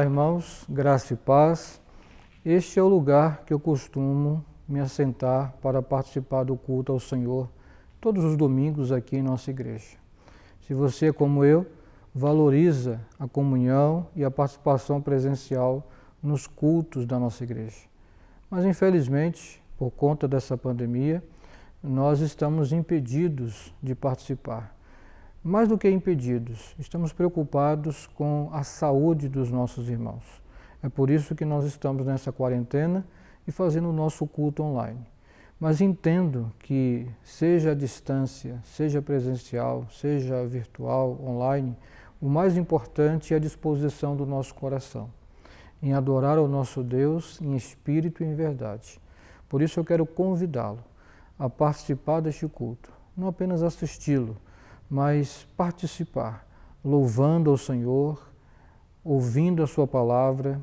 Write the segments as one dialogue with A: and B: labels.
A: Olá, irmãos, graça e paz. Este é o lugar que eu costumo me assentar para participar do culto ao Senhor todos os domingos aqui em nossa igreja. Se você, como eu, valoriza a comunhão e a participação presencial nos cultos da nossa igreja. Mas, infelizmente, por conta dessa pandemia, nós estamos impedidos de participar. Mais do que impedidos, estamos preocupados com a saúde dos nossos irmãos. É por isso que nós estamos nessa quarentena e fazendo o nosso culto online. Mas entendo que, seja à distância, seja presencial, seja virtual, online, o mais importante é a disposição do nosso coração, em adorar ao nosso Deus em espírito e em verdade. Por isso eu quero convidá-lo a participar deste culto, não apenas assisti-lo, mas participar, louvando ao Senhor, ouvindo a sua palavra,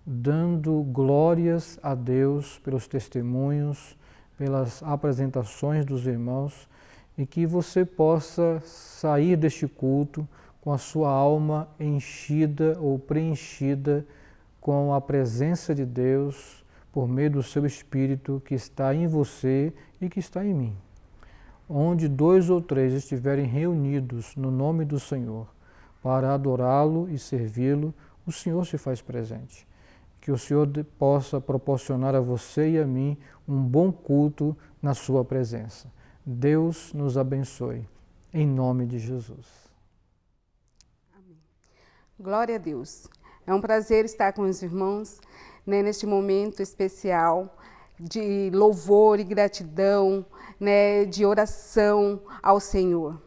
A: dando glórias a Deus pelos testemunhos, pelas apresentações dos irmãos, e que você possa sair deste culto com a sua alma enchida ou preenchida com a presença de Deus por meio do seu Espírito que está em você e que está em mim. Onde 2 ou 3 estiverem reunidos no nome do Senhor para adorá-lo e servi-lo, o Senhor se faz presente. Que o Senhor possa proporcionar a você e a mim um bom culto na sua presença. Deus nos abençoe, em nome de Jesus.
B: Amém. Glória a Deus. É um prazer estar com os irmãos, neste momento especial de louvor e gratidão, de oração ao Senhor.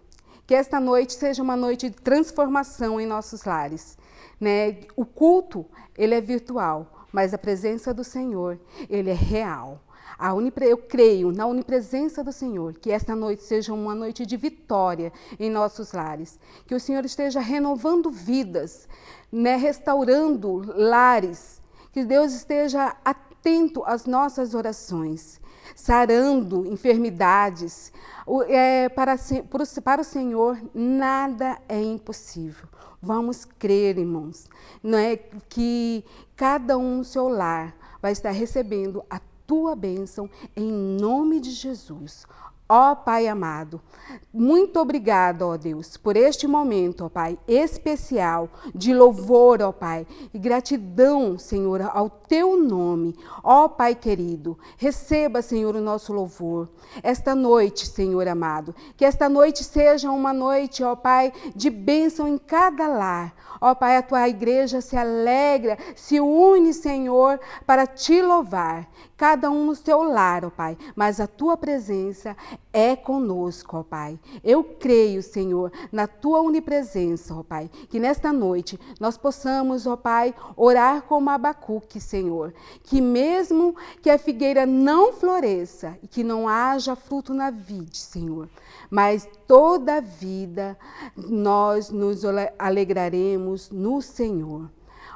B: Que esta noite seja uma noite de transformação em nossos lares. O culto, ele é virtual, mas a presença do Senhor, ele é real. Eu creio na onipresença do Senhor, que esta noite seja uma noite de vitória em nossos lares. Que o Senhor esteja renovando vidas, restaurando lares. Que Deus esteja atento às nossas orações, sarando enfermidades. Para o Senhor, nada é impossível. Vamos crer, irmãos, que cada um no seu lar vai estar recebendo a tua bênção em nome de Jesus. Ó Pai amado, muito obrigado, ó Deus, por este momento, ó Pai, especial de louvor, ó Pai, e gratidão, Senhor, ao teu nome. Ó Pai querido, receba, Senhor, o nosso louvor. Esta noite, Senhor amado, que esta noite seja uma noite, ó Pai, de bênção em cada lar. Ó Pai, a tua igreja se alegra, se une, Senhor, para te louvar. Cada um no seu lar, ó Pai, mas a tua presença é conosco, ó Pai. Eu creio, Senhor, na tua onipresença, ó Pai, que nesta noite nós possamos, ó Pai, orar como Abacuque, Senhor, que mesmo que a figueira não floresça e que não haja fruto na vide, Senhor, mas toda a vida nós nos alegraremos no Senhor.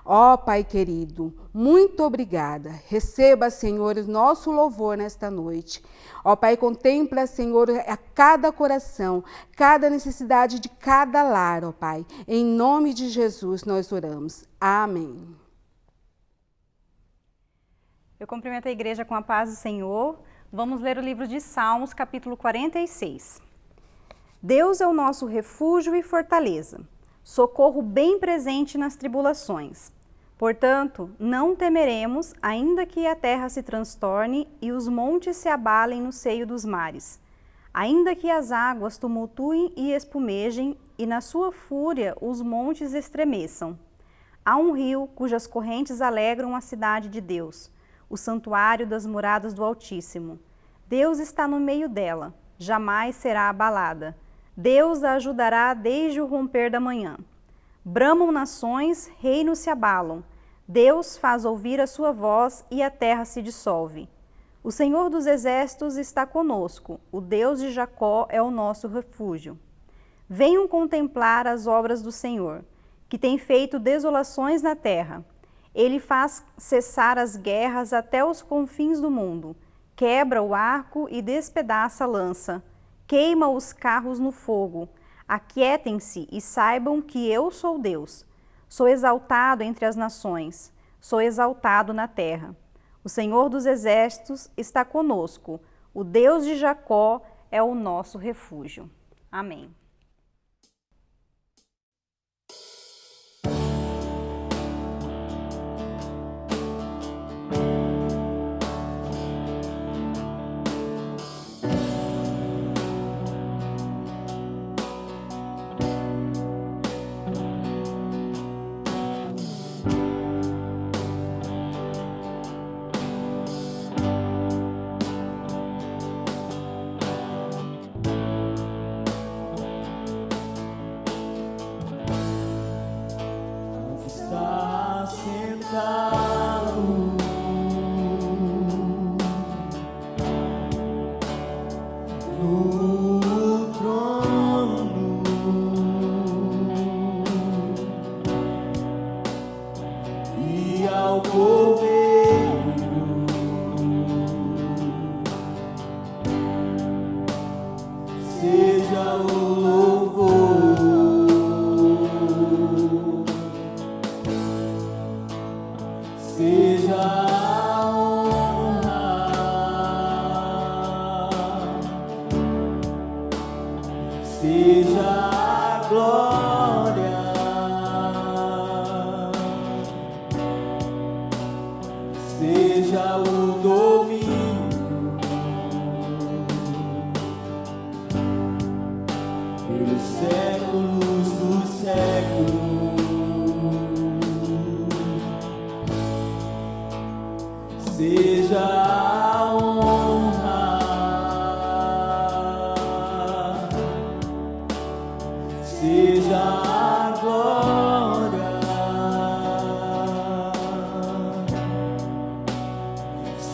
B: Ó Pai querido, muito obrigada. Receba, Senhor, o nosso louvor nesta noite. Ó Pai, contempla, Senhor, a cada coração, cada necessidade de cada lar, ó Pai. Em nome de Jesus nós oramos. Amém.
C: Eu cumprimento a igreja com a paz do Senhor. Vamos ler o livro de Salmos, capítulo 46. Deus é o nosso refúgio e fortaleza, socorro bem presente nas tribulações. Portanto, não temeremos, ainda que a terra se transtorne e os montes se abalem no seio dos mares. Ainda que as águas tumultuem e espumejem, e na sua fúria os montes estremeçam. Há um rio cujas correntes alegram a cidade de Deus, o santuário das moradas do Altíssimo. Deus está no meio dela, jamais será abalada. Deus a ajudará desde o romper da manhã. Bramam nações, reinos se abalam. Deus faz ouvir a sua voz e a terra se dissolve. O Senhor dos exércitos está conosco, o Deus de Jacó é o nosso refúgio. Venham contemplar as obras do Senhor, que tem feito desolações na terra. Ele faz cessar as guerras até os confins do mundo, quebra o arco e despedaça a lança, queima os carros no fogo. Aquietem-se e saibam que eu sou Deus. Sou exaltado entre as nações, sou exaltado na terra. O Senhor dos exércitos está conosco, o Deus de Jacó é o nosso refúgio. Amém.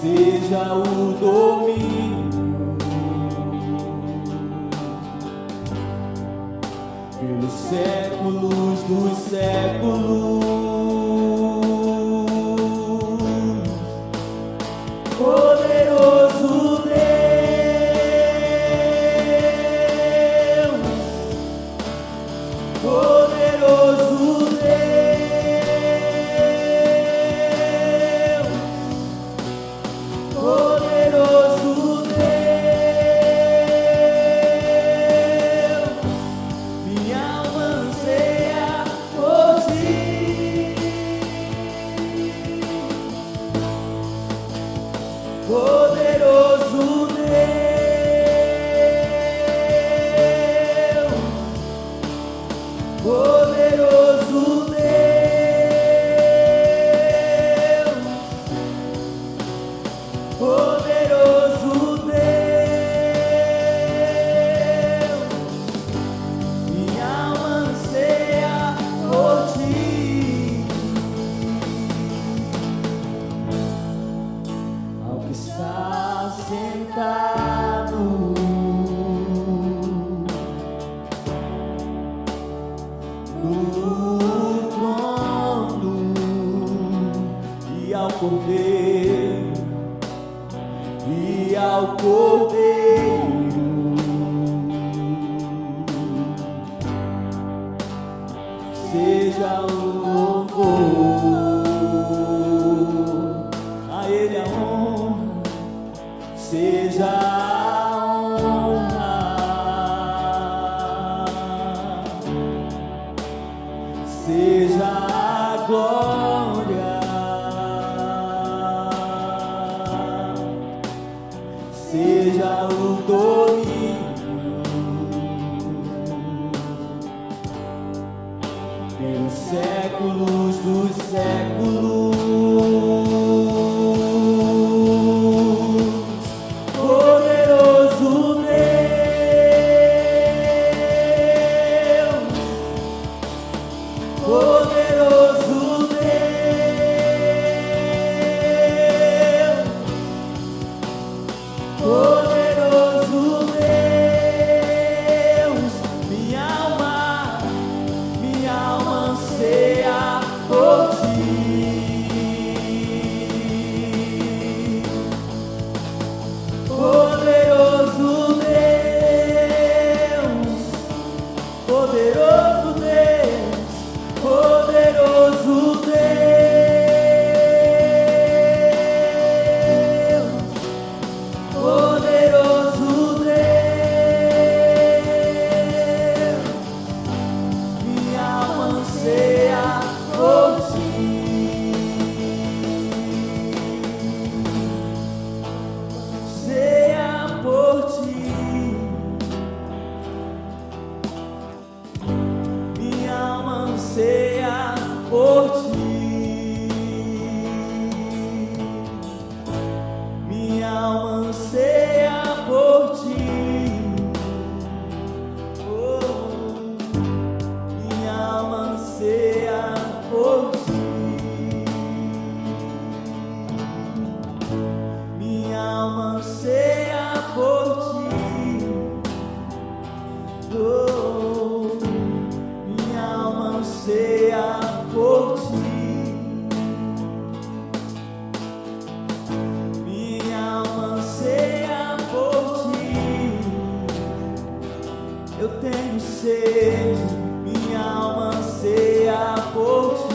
D: Seja o domínio pelos séculos dos séculos. Poderoso Deus, poderoso Deus, poderoso Deus, minha alma anseia por ti. Poderoso Deus, poderoso Deus, poderoso Deus, minha alma anseia por ti. Ao que está sentado no trono e ao Cordeiro, seja o louvor, a Ele a honra, seja a honra, seja a glória, seja o domínio pelos séculos dos séculos. Poderoso Deus, poderoso Deus, poderoso Deus, minha alma anseia por ti. Oh, minha alma anseia por ti. Minha alma anseia por ti. Eu tenho sede, minha alma anseia por ti.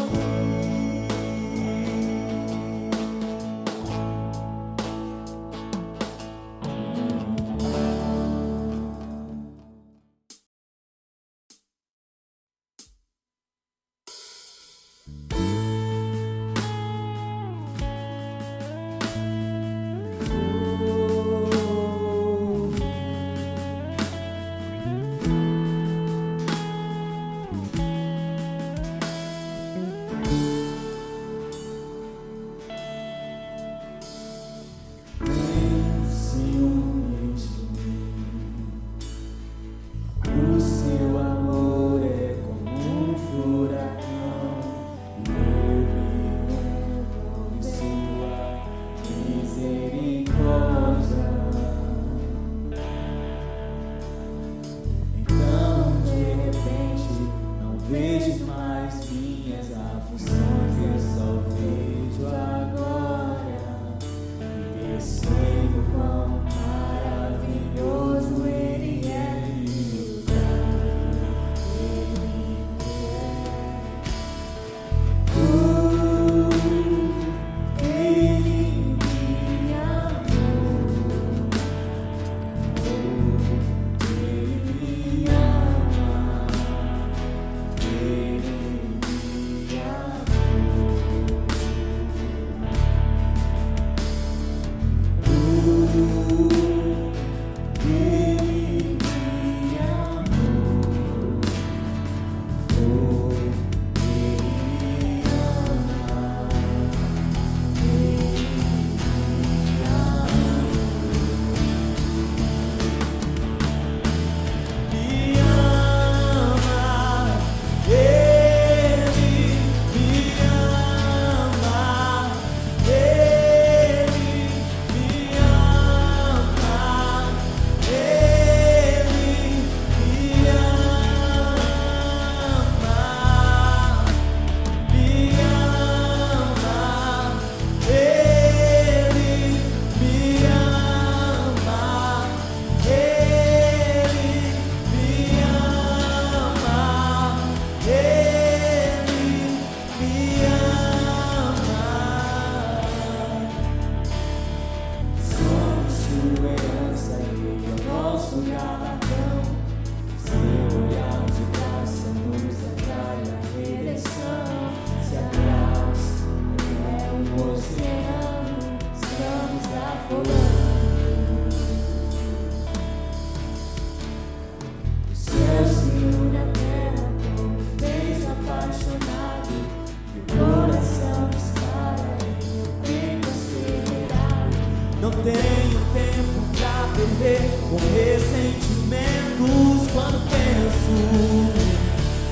D: Não tenho tempo pra perder com ressentimentos quando penso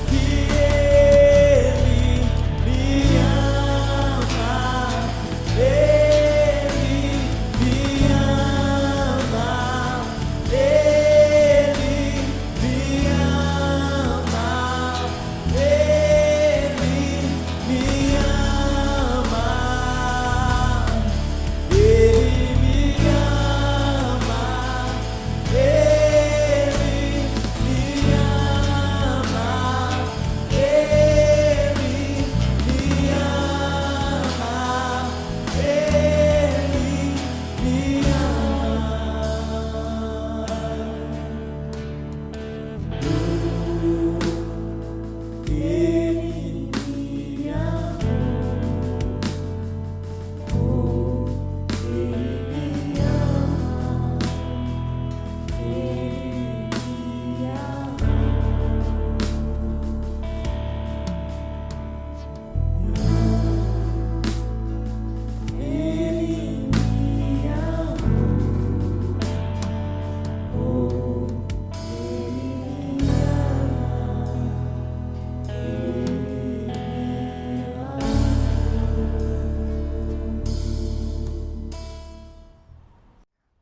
D: que Ele me ama, Ele me ama, Ele me ama, Ele me ama.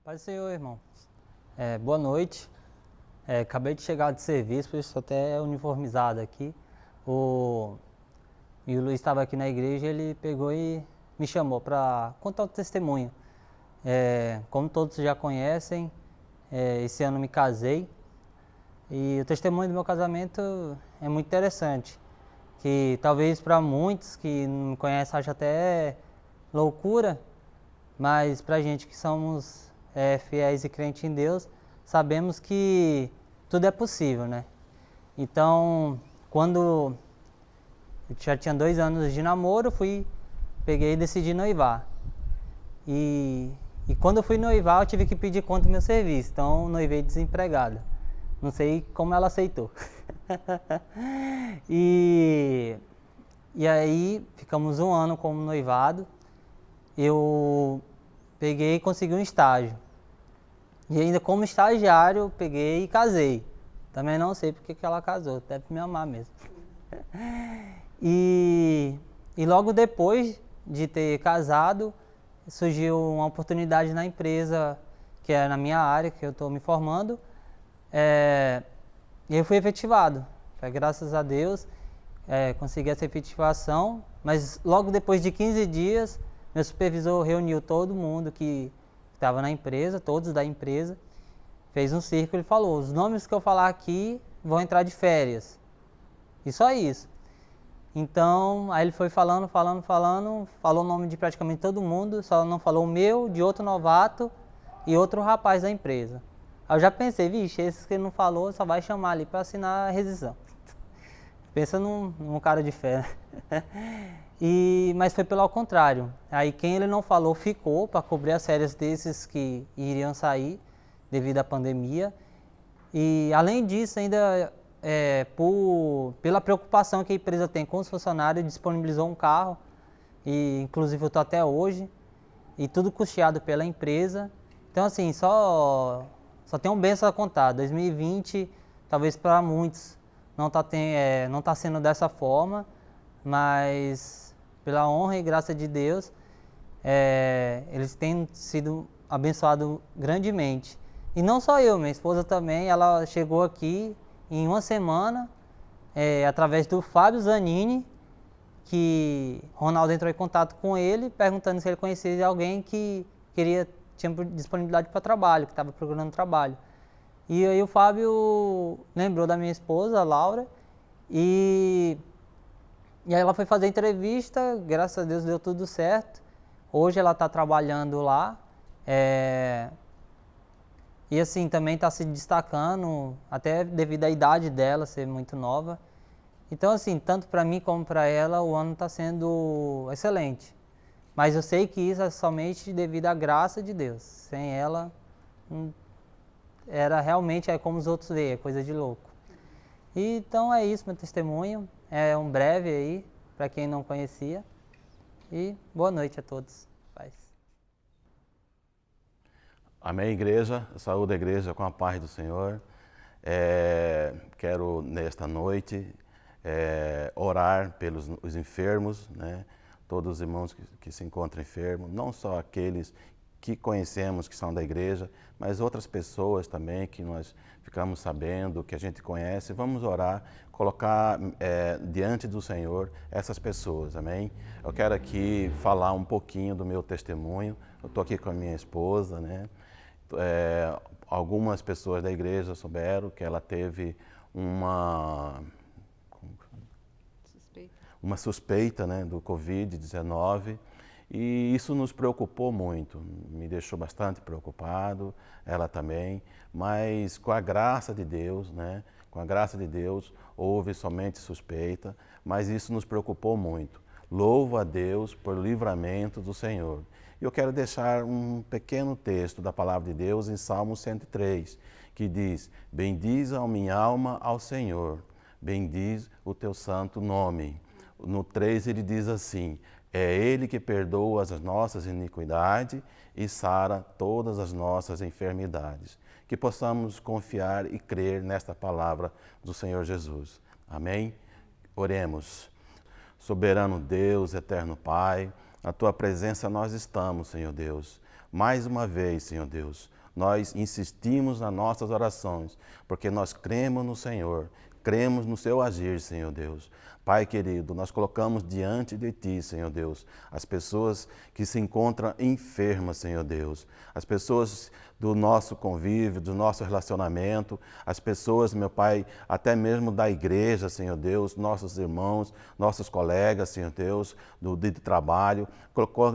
E: Paz do Senhor, irmãos. Boa noite. Acabei de chegar de serviço, por isso estou até uniformizado aqui. E o Luiz estava aqui na igreja, ele pegou e me chamou para contar o testemunho. Como todos já conhecem, esse ano me casei e o testemunho do meu casamento é muito interessante. Que talvez para muitos que não me conhecem acha até loucura, mas para a gente que somos fiéis e crentes em Deus, sabemos que tudo é possível, né? Então, quando eu já tinha 2 anos de namoro, peguei e decidi noivar. E quando eu fui noivar, eu tive que pedir conta do meu serviço, então noivei desempregado. Não sei como ela aceitou. E aí, ficamos 1 ano como noivado. Eu peguei e consegui um estágio. E ainda como estagiário, peguei e casei. Também não sei porque que ela casou, deve me amar mesmo. E logo depois de ter casado, surgiu uma oportunidade na empresa, que é na minha área, que eu estou me formando. E eu fui efetivado. Graças a Deus, consegui essa efetivação. Mas logo depois de 15 dias, meu supervisor reuniu todo mundo que estava na empresa, todos da empresa, fez um círculo e falou: os nomes que eu falar aqui vão entrar de férias. E só isso. Então, aí ele foi falando, falou o nome de praticamente todo mundo, só não falou o meu, de outro novato e outro rapaz da empresa. Aí eu já pensei, vixe, esse que ele não falou, só vai chamar ali para assinar a rescisão. Pensa num cara de fé. Mas foi pelo contrário. Aí quem ele não falou ficou para cobrir as férias desses que iriam sair devido à pandemia. E além disso, ainda pela preocupação que a empresa tem com os funcionários, disponibilizou um carro. E inclusive eu estou até hoje. E tudo custeado pela empresa. Então assim, só tem um benção a contar. 2020, talvez para muitos, não tá sendo dessa forma, mas pela honra e graça de Deus, eles têm sido abençoados grandemente. E não só eu, minha esposa também, ela chegou aqui em 1 semana, através do Fábio Zanini, que Ronaldo entrou em contato com ele, perguntando se ele conhecia alguém que tinha disponibilidade para trabalho, que estava procurando trabalho. E aí o Fábio lembrou da minha esposa, a Laura, e aí ela foi fazer a entrevista, graças a Deus deu tudo certo. Hoje ela está trabalhando lá, e assim, também está se destacando, até devido à idade dela ser muito nova. Então assim, tanto para mim como para ela, o ano está sendo excelente. Mas eu sei que isso é somente devido à graça de Deus. Sem ela, era realmente como os outros veem, é coisa de louco. E, então é isso, meu testemunho. É um breve aí, para quem não conhecia. E boa noite a todos. Paz.
F: Amém, igreja. Saúde a igreja com a paz do Senhor. Quero, nesta noite, orar pelos os enfermos, né? Todos os irmãos que se encontram enfermos, não só aqueles que conhecemos, que são da igreja, mas outras pessoas também que nós ficamos sabendo, que a gente conhece. Vamos orar, colocar diante do Senhor essas pessoas, amém? Eu quero aqui falar um pouquinho do meu testemunho. Eu estou aqui com a minha esposa, né? Algumas pessoas da igreja souberam que ela teve uma suspeita, né, do Covid-19, e isso nos preocupou muito, me deixou bastante preocupado, ela também, mas com a graça de Deus, né, com a graça de Deus, houve somente suspeita, mas isso nos preocupou muito. Louvo a Deus por livramento do Senhor. E eu quero deixar um pequeno texto da Palavra de Deus em Salmo 103, que diz: bendize a minha alma ao Senhor, bendize o teu santo nome. No 3 ele diz assim: é Ele que perdoa as nossas iniquidades e sara todas as nossas enfermidades. Que possamos confiar e crer nesta palavra do Senhor Jesus. Amém? Oremos. Soberano Deus, eterno Pai, na Tua presença nós estamos, Senhor Deus. Mais uma vez, Senhor Deus, nós insistimos nas nossas orações, porque nós cremos no Senhor, cremos no seu agir, Senhor Deus. Pai querido, nós colocamos diante de Ti, Senhor Deus, as pessoas que se encontram enfermas, Senhor Deus, as pessoas do nosso convívio, do nosso relacionamento, as pessoas, meu Pai, até mesmo da igreja, Senhor Deus, nossos irmãos, nossos colegas, Senhor Deus, do trabalho,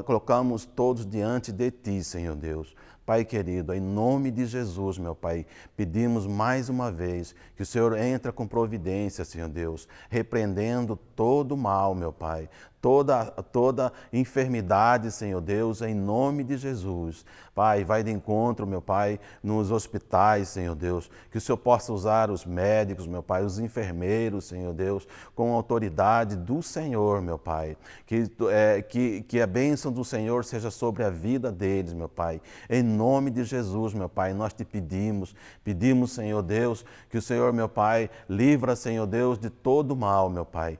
F: colocamos todos diante de Ti, Senhor Deus. Pai querido, em nome de Jesus, meu Pai, pedimos mais uma vez que o Senhor entre com providência, Senhor Deus, repreendendo todo o mal, meu Pai, toda enfermidade, Senhor Deus, em nome de Jesus. Pai, vai de encontro, meu Pai, nos hospitais, Senhor Deus, que o Senhor possa usar os médicos, meu Pai, os enfermeiros, Senhor Deus, com a autoridade do Senhor, meu Pai, que a bênção do Senhor seja sobre a vida deles, meu Pai, em nome de Jesus, meu Pai, nós te pedimos, Senhor Deus, que o Senhor, meu Pai, livra, Senhor Deus, de todo mal, meu Pai,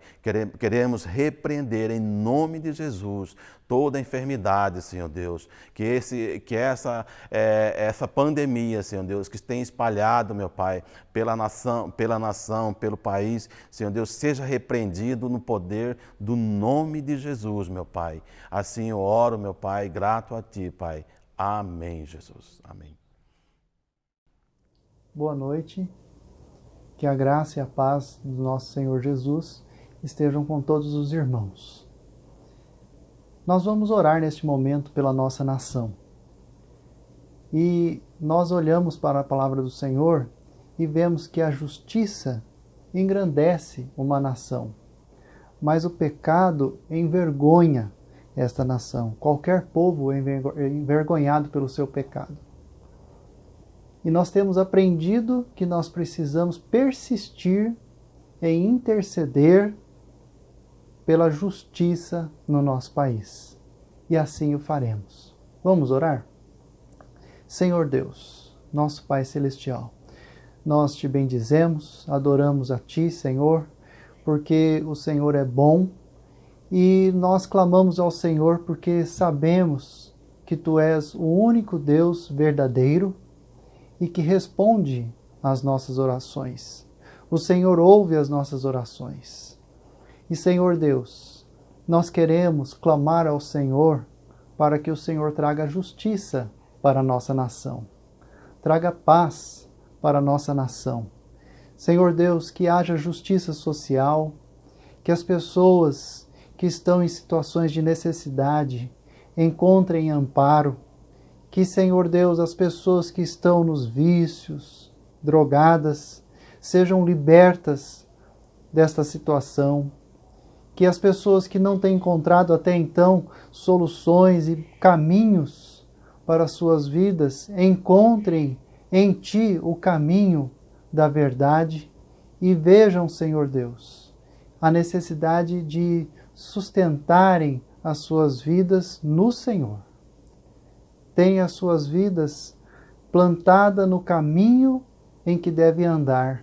F: queremos repreender em nome de Jesus toda enfermidade, Senhor Deus, que essa pandemia, Senhor Deus, que tem espalhado, meu Pai, pela nação, pelo país, Senhor Deus, seja repreendido no poder do nome de Jesus, meu Pai. Assim eu oro, meu Pai, grato a Ti, Pai. Amém, Jesus. Amém.
G: Boa noite. Que a graça e a paz do nosso Senhor Jesus estejam com todos os irmãos. Nós vamos orar neste momento pela nossa nação. E nós olhamos para a palavra do Senhor e vemos que a justiça engrandece uma nação, mas o pecado envergonha esta nação. Qualquer povo é envergonhado pelo seu pecado. E nós temos aprendido que nós precisamos persistir em interceder pela justiça no nosso país. E assim o faremos. Vamos orar? Senhor Deus, nosso Pai Celestial, nós te bendizemos, adoramos a Ti, Senhor, porque o Senhor é bom, e nós clamamos ao Senhor porque sabemos que Tu és o único Deus verdadeiro e que responde às nossas orações. O Senhor ouve as nossas orações. E, Senhor Deus, nós queremos clamar ao Senhor para que o Senhor traga justiça para a nossa nação. Traga paz para a nossa nação. Senhor Deus, que haja justiça social, que as pessoas que estão em situações de necessidade encontrem amparo, que, Senhor Deus, as pessoas que estão nos vícios, drogadas, sejam libertas desta situação, que as pessoas que não têm encontrado até então soluções e caminhos para as suas vidas, encontrem em Ti o caminho da verdade e vejam, Senhor Deus, a necessidade de sustentarem as suas vidas no Senhor. Tenha as suas vidas plantadas no caminho em que deve andar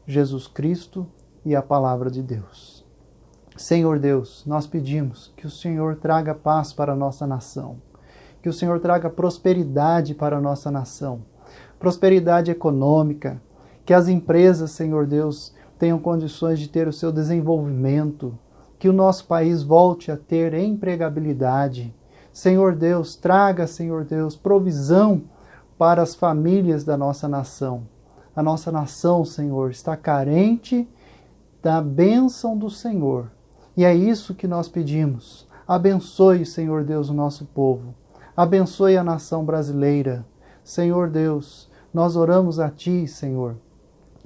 G: Jesus Cristo e a Palavra de Deus. Senhor Deus, nós pedimos que o Senhor traga paz para a nossa nação, que o Senhor traga prosperidade para a nossa nação, prosperidade econômica, que as empresas, Senhor Deus, tenham condições de ter o seu desenvolvimento, que o nosso país volte a ter empregabilidade. Senhor Deus, traga, Senhor Deus, provisão para as famílias da nossa nação. A nossa nação, Senhor, está carente da bênção do Senhor. E é isso que nós pedimos. Abençoe, Senhor Deus, o nosso povo. Abençoe a nação brasileira. Senhor Deus, nós oramos a Ti, Senhor,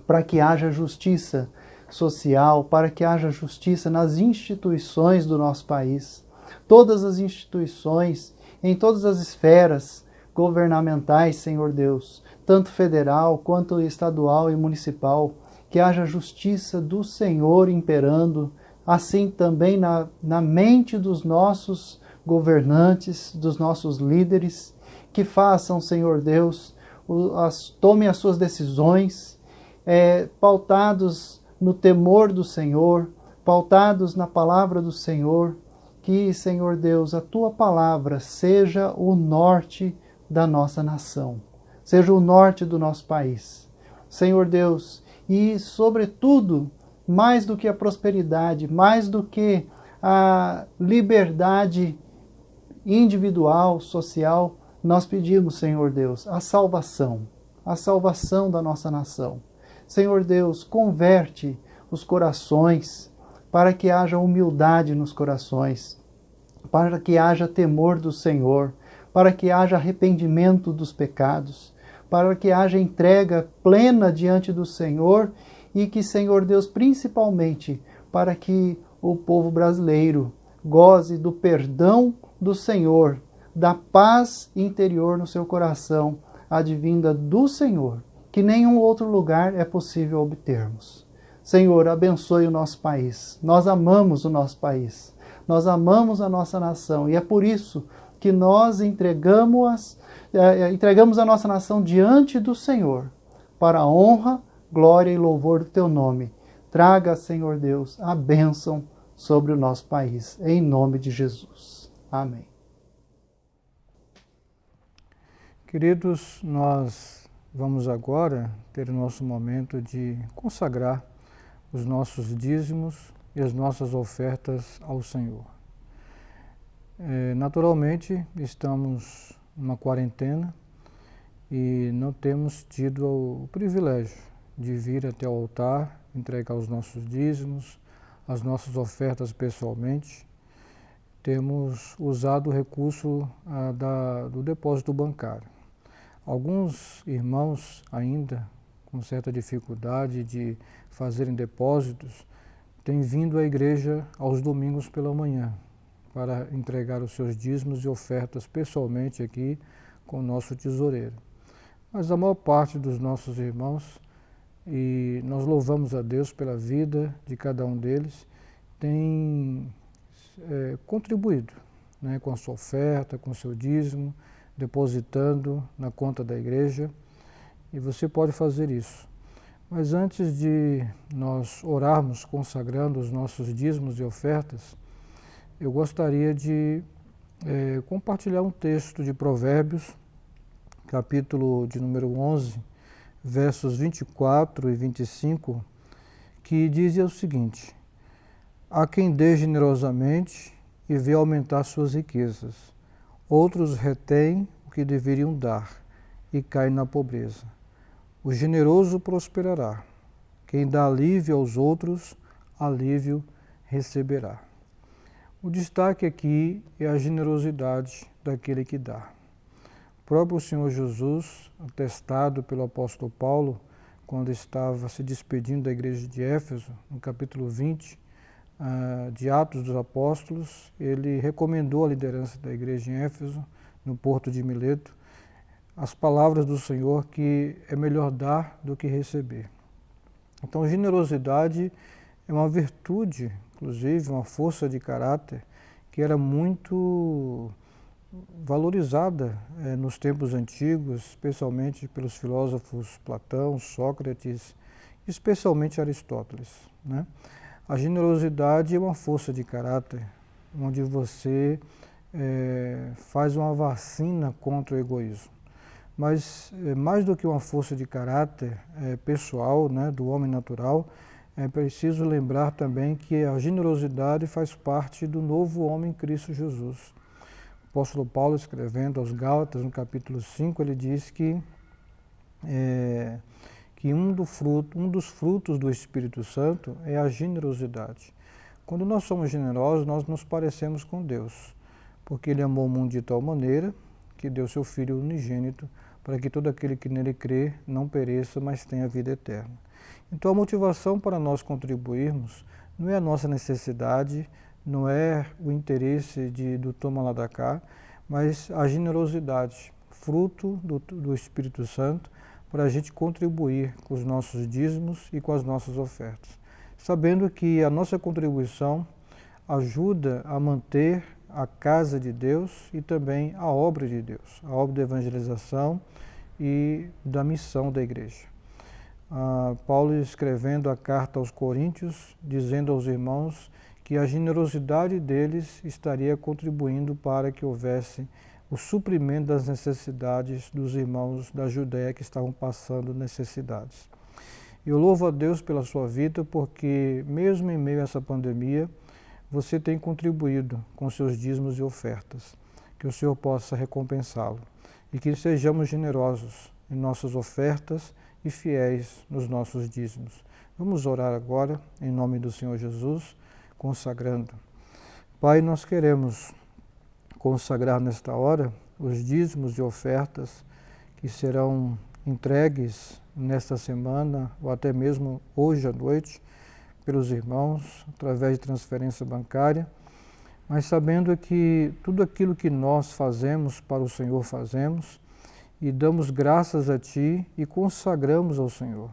G: para que haja justiça social, para que haja justiça nas instituições do nosso país. Todas as instituições, em todas as esferas governamentais, Senhor Deus, tanto federal quanto estadual e municipal, que haja justiça do Senhor imperando, assim também na mente dos nossos governantes, dos nossos líderes, que façam, Senhor Deus, tomem as suas decisões, pautados no temor do Senhor, pautados na palavra do Senhor, que, Senhor Deus, a Tua palavra seja o norte da nossa nação. seja o norte do nosso país. Senhor Deus, e sobretudo, mais do que a prosperidade, mais do que a liberdade individual, social, nós pedimos, Senhor Deus, a salvação da nossa nação. Senhor Deus, converte os corações para que haja humildade nos corações, para que haja temor do Senhor, para que haja arrependimento dos pecados, para que haja entrega plena diante do Senhor e que, Senhor Deus, principalmente para que o povo brasileiro goze do perdão do Senhor, da paz interior no seu coração, advinda do Senhor, que nenhum outro lugar é possível obtermos. Senhor, abençoe o nosso país. Nós amamos o nosso país. Nós amamos a nossa nação e é por isso que nós entregamos a nossa nação diante do Senhor, para a honra, glória e louvor do Teu nome. Traga, Senhor Deus, a bênção sobre o nosso país, em nome de Jesus. Amém.
A: Queridos, nós vamos agora ter o nosso momento de consagrar os nossos dízimos e as nossas ofertas ao Senhor. Naturalmente, estamos numa quarentena e não temos tido o privilégio de vir até o altar, entregar os nossos dízimos, as nossas ofertas pessoalmente. Temos usado o recurso do depósito bancário. Alguns irmãos ainda com certa dificuldade de fazerem depósitos têm vindo à igreja aos domingos pela manhã para entregar os seus dízimos e ofertas pessoalmente aqui com o nosso tesoureiro. Mas a maior parte dos nossos irmãos, e nós louvamos a Deus pela vida de cada um deles, tem contribuído, né, com a sua oferta, com o seu dízimo, depositando na conta da igreja, e você pode fazer isso. Mas antes de nós orarmos consagrando os nossos dízimos e ofertas, eu gostaria de compartilhar um texto de Provérbios, capítulo de número 11, versos 24 e 25, que dizem o seguinte: há quem dê generosamente e vê aumentar suas riquezas, outros retêm o que deveriam dar e caem na pobreza. O generoso prosperará, quem dá alívio aos outros, alívio receberá. O destaque aqui é a generosidade daquele que dá. O próprio Senhor Jesus, atestado pelo apóstolo Paulo, quando estava se despedindo da igreja de Éfeso, no capítulo 20 de Atos dos Apóstolos, ele recomendou a liderança da igreja em Éfeso, no porto de Mileto, as palavras do Senhor que é melhor dar do que receber. Então, generosidade é uma virtude, inclusive uma força de caráter, que era muito valorizada nos tempos antigos, especialmente pelos filósofos Platão, Sócrates, especialmente Aristóteles, né? A generosidade é uma força de caráter, onde você faz uma vacina contra o egoísmo. Mas mais do que uma força de caráter pessoal, né, do homem natural, é preciso lembrar também que a generosidade faz parte do novo homem Cristo Jesus. O apóstolo Paulo, escrevendo aos Gálatas, no capítulo 5, ele diz que um dos frutos do Espírito Santo é a generosidade. Quando nós somos generosos, nós nos parecemos com Deus, porque Ele amou o mundo de tal maneira que deu seu Filho unigênito para que todo aquele que nele crê não pereça, mas tenha vida eterna. Então a motivação para nós contribuirmos não é a nossa necessidade, não é o interesse do toma lá da cá, mas a generosidade, fruto do Espírito Santo, para a gente contribuir com os nossos dízimos e com as nossas ofertas. Sabendo que a nossa contribuição ajuda a manter a casa de Deus e também a obra de Deus, a obra da evangelização e da missão da igreja. Paulo escrevendo a carta aos Coríntios, dizendo aos irmãos que a generosidade deles estaria contribuindo para que houvesse o suprimento das necessidades dos irmãos da Judéia que estavam passando necessidades. Eu louvo a Deus pela sua vida, porque mesmo em meio a essa pandemia, você tem contribuído com seus dízimos e ofertas. Que o Senhor possa recompensá-lo e que sejamos generosos em nossas ofertas e fiéis nos nossos dízimos. Vamos orar agora, em nome do Senhor Jesus, consagrando. Pai, nós queremos consagrar nesta hora os dízimos e ofertas que serão entregues nesta semana ou até mesmo hoje à noite pelos irmãos através de transferência bancária, mas sabendo que tudo aquilo que nós fazemos para o Senhor fazemos e damos graças a Ti e consagramos ao Senhor,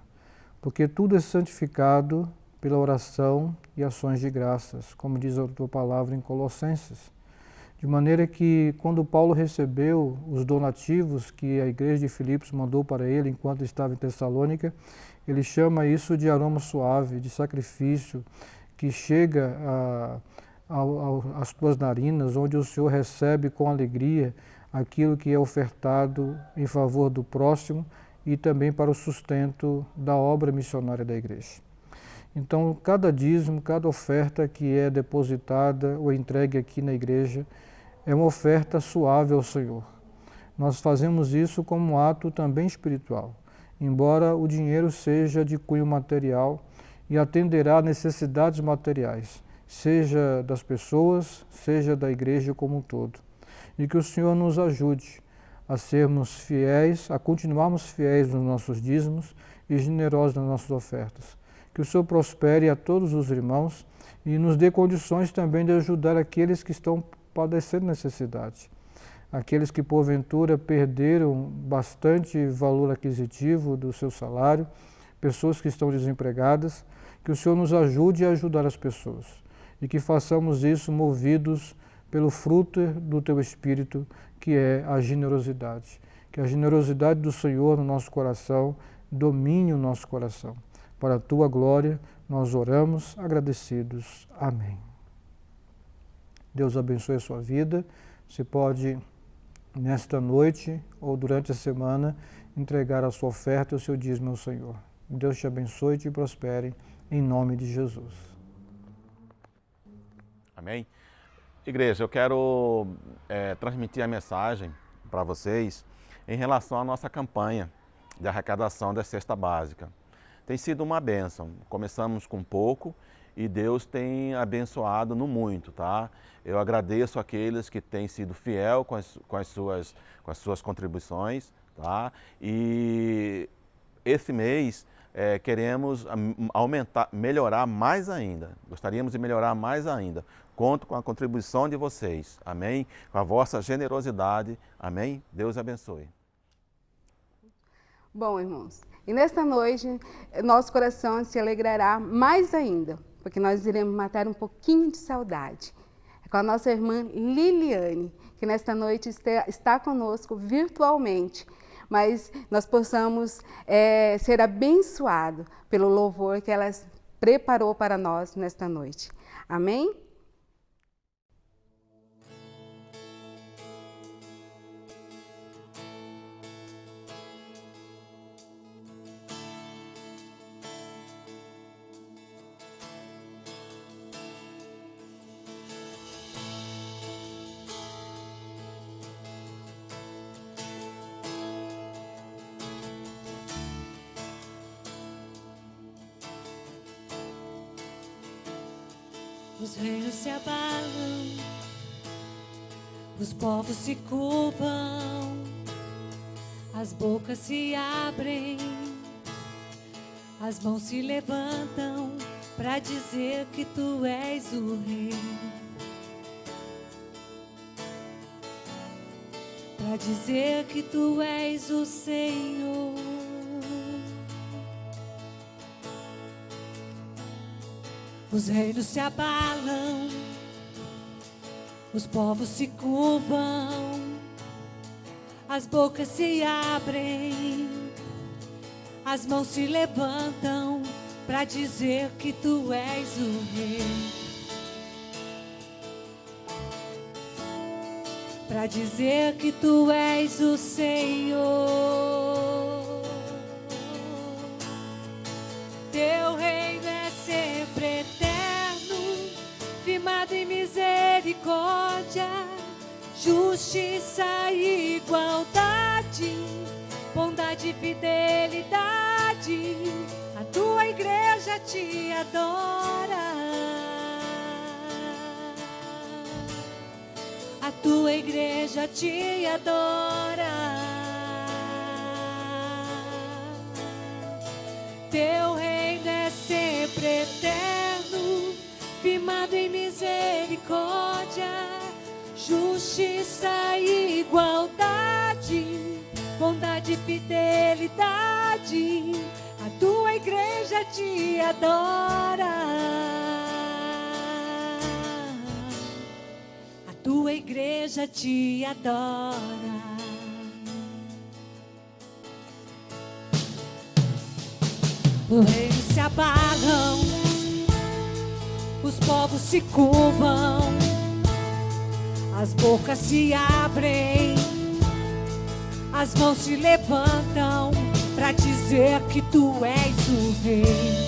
A: porque tudo é santificado pela oração e ações de graças, como diz a Tua palavra em Colossenses. De maneira que, quando Paulo recebeu os donativos que a igreja de Filipos mandou para ele enquanto estava em Tessalônica, ele chama isso de aroma suave, de sacrifício, que chega às tuas narinas, onde o Senhor recebe com alegria aquilo que é ofertado em favor do próximo e também para o sustento da obra missionária da igreja. Então, cada dízimo, cada oferta que é depositada ou entregue aqui na igreja é uma oferta suave ao Senhor. Nós fazemos isso como um ato também espiritual, embora o dinheiro seja de cunho material e atenderá a necessidades materiais, seja das pessoas, seja da igreja como um todo. E que o Senhor nos ajude a sermos fiéis, a continuarmos fiéis nos nossos dízimos e generosos nas nossas ofertas. Que o Senhor prospere a todos os irmãos e nos dê condições também de ajudar aqueles que estão padecendo necessidade. Aqueles que porventura perderam bastante valor aquisitivo do seu salário, pessoas que estão desempregadas, que o Senhor nos ajude a ajudar as pessoas e que façamos isso movidos pelo fruto do Teu Espírito, que é a generosidade. Que a generosidade do Senhor no nosso coração domine o nosso coração. Para a Tua glória, nós oramos agradecidos. Amém. Deus abençoe a sua vida. Você pode, nesta noite ou durante a semana, entregar a sua oferta e o seu dízimo ao Senhor. Deus te abençoe e te prospere, em nome de Jesus.
F: Amém? Igreja, eu quero transmitir a mensagem para vocês em relação à nossa campanha de arrecadação da cesta básica. Tem sido uma bênção. Começamos com pouco e Deus tem abençoado no muito, tá? Eu agradeço aqueles que têm sido fiel com as suas contribuições, tá? E esse mês queremos aumentar, melhorar mais ainda. Gostaríamos de melhorar mais ainda. Conto com a contribuição de vocês, amém? Com a vossa generosidade, amém? Deus abençoe.
B: Bom, irmãos, e nesta noite nosso coração se alegrará mais ainda, porque nós iremos matar um pouquinho de saudade com a nossa irmã Liliane, que nesta noite está conosco virtualmente, mas nós possamos ser abençoados pelo louvor que ela preparou para nós nesta noite. Amém?
H: Os reinos se abalam, os povos se curvam, as bocas se abrem, as mãos se levantam para dizer que Tu és o Rei, para dizer que Tu és o Senhor. Os reinos se abalam, os povos se curvam, as bocas se abrem, as mãos se levantam para dizer que Tu és o Rei, para dizer que tu és o Senhor. Teu reino é sempre eterno, firmado em misericórdia, justiça e igualdade, bondade e fidelidade. A tua igreja te adora. A tua igreja te adora. Teu reino é sempre eterno, firmado em misericórdia, justiça e igualdade, bondade e fidelidade. A tua igreja te adora. A tua igreja te adora. Os reinos se abalam, os povos se curvam, as bocas se abrem, as mãos se levantam para dizer que tu és o rei.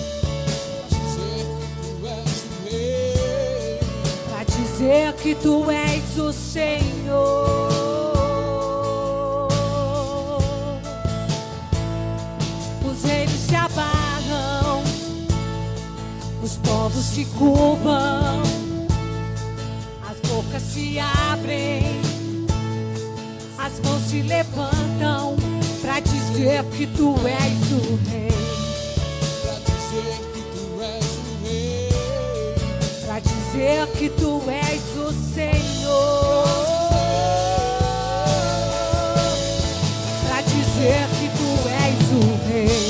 H: Para dizer que tu és o Senhor. Os reinos se abalam, os povos se curvam, as bocas se abrem, as mãos se levantam para dizer que tu és o rei. Para dizer que tu és o rei. Para dizer que tu és o Senhor. Para dizer que tu és o rei.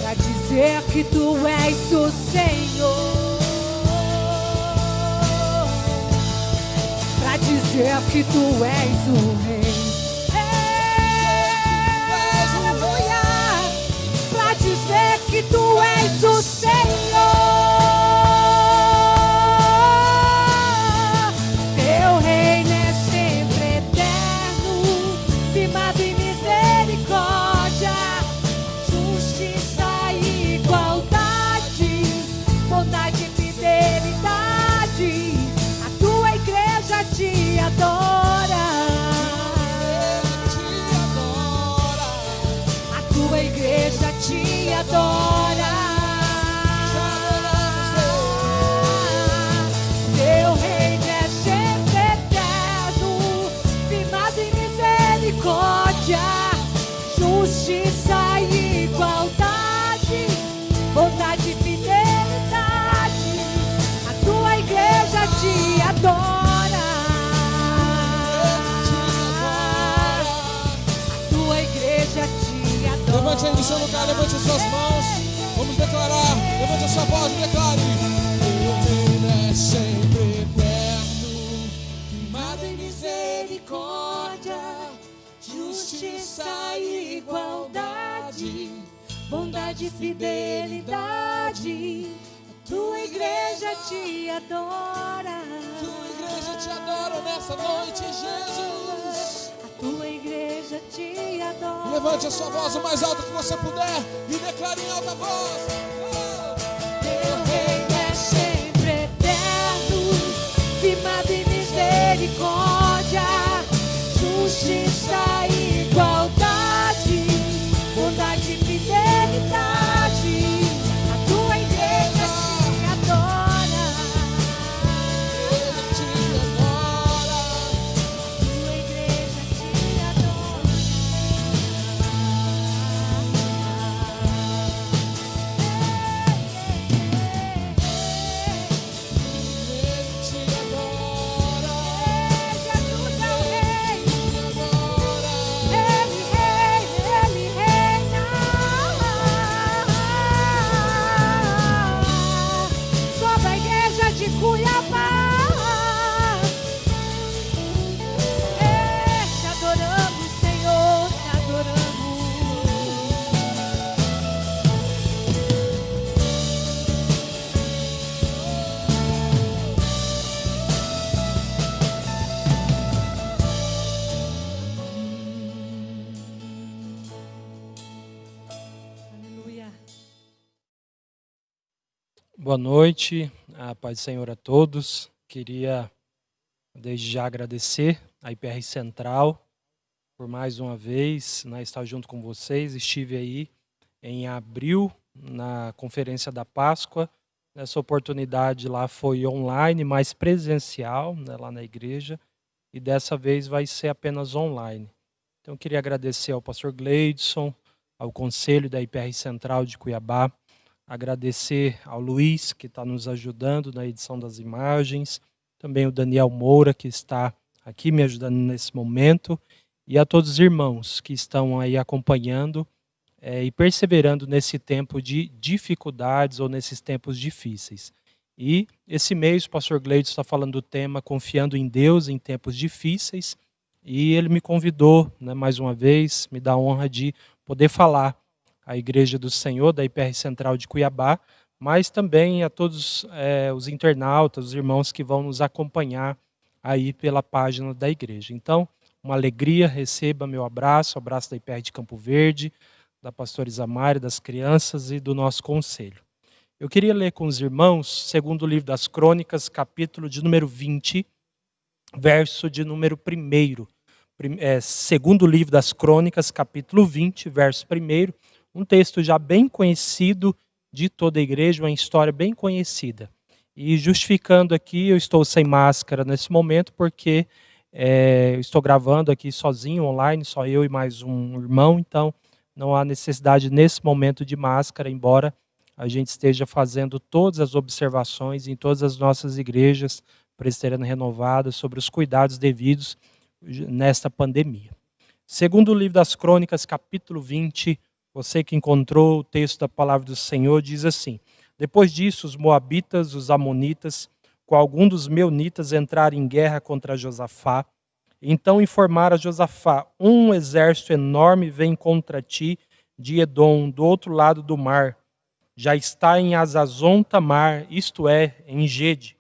H: Para dizer que tu és o Senhor. Para dizer que tu és o rei. Aleluia. Para dizer que tu és o Senhor. Teu reino é sempre eterno, firmado em misericórdia, justiça e igualdade, bondade e fidelidade. A tua igreja te adora. A tua igreja te adora. Teu reino é sempre eterno, firmado em misericórdia, justiça e igualdade, bondade e fidelidade. A tua igreja te adora. A tua igreja te adora.
I: Levante aí no seu lugar, levante as suas mãos. Vamos declarar, levante a sua voz e declare. Teu reino é sempre eterno, firmado em misericórdia, justiça e igualdade, bondade e fidelidade. A tua igreja te adora. Tua igreja te adora nessa noite, Jesus. A tua igreja te adora. Levante a sua voz o mais alto que você puder e declare em alta voz.
H: Teu reino é sempre eterno, firmado em misericórdia, justiça e igualdade, bondade e fidelidade. A tua igreja te adora.
I: Te adora.
H: A tua igreja te adora.
I: Te adora.
H: Jesus é o rei.
J: Boa noite, a paz do Senhor a todos. Queria desde já agradecer a IPR Central por mais uma vez estar junto com vocês. Estive aí em abril na Conferência da Páscoa. Nessa oportunidade lá foi online, mas presencial, lá na igreja. E dessa vez vai ser apenas online. Então eu queria agradecer ao pastor Gleidson, ao Conselho da IPR Central de Cuiabá, agradecer ao Luiz, que está nos ajudando na edição das imagens, também o Daniel Moura, que está aqui me ajudando nesse momento, e a todos os irmãos que estão aí acompanhando e perseverando nesse tempo de dificuldades ou nesses tempos difíceis. E esse mês o pastor Gleidson está falando do tema Confiando em Deus em Tempos Difíceis, e ele me convidou, mais uma vez, me dá a honra de poder falar à Igreja do Senhor, da IPR Central de Cuiabá, mas também a todos os internautas, os irmãos que vão nos acompanhar aí pela página da igreja. Então, uma alegria, receba meu abraço, abraço da IPR de Campo Verde, da pastora Isamara, das crianças e do nosso conselho. Eu queria ler com os irmãos, segundo o livro das Crônicas, capítulo de número 20, verso de número 1. Segundo livro das Crônicas, capítulo 20, verso 1, um texto já bem conhecido de toda a igreja, uma história bem conhecida. E justificando aqui, eu estou sem máscara nesse momento, porque eu estou gravando aqui sozinho, online, só eu e mais um irmão, então não há necessidade nesse momento de máscara, embora a gente esteja fazendo todas as observações em todas as nossas igrejas presbiterianas renovadas sobre os cuidados devidos nesta pandemia. Segundo o livro das Crônicas, capítulo 20, você que encontrou o texto da palavra do Senhor, diz assim: depois disso, os moabitas, os amonitas, com algum dos meunitas, entraram em guerra contra Josafá. Então informaram a Josafá: um exército enorme vem contra ti de Edom, do outro lado do mar. Já está em Azazon Tamar, isto é, em Gede.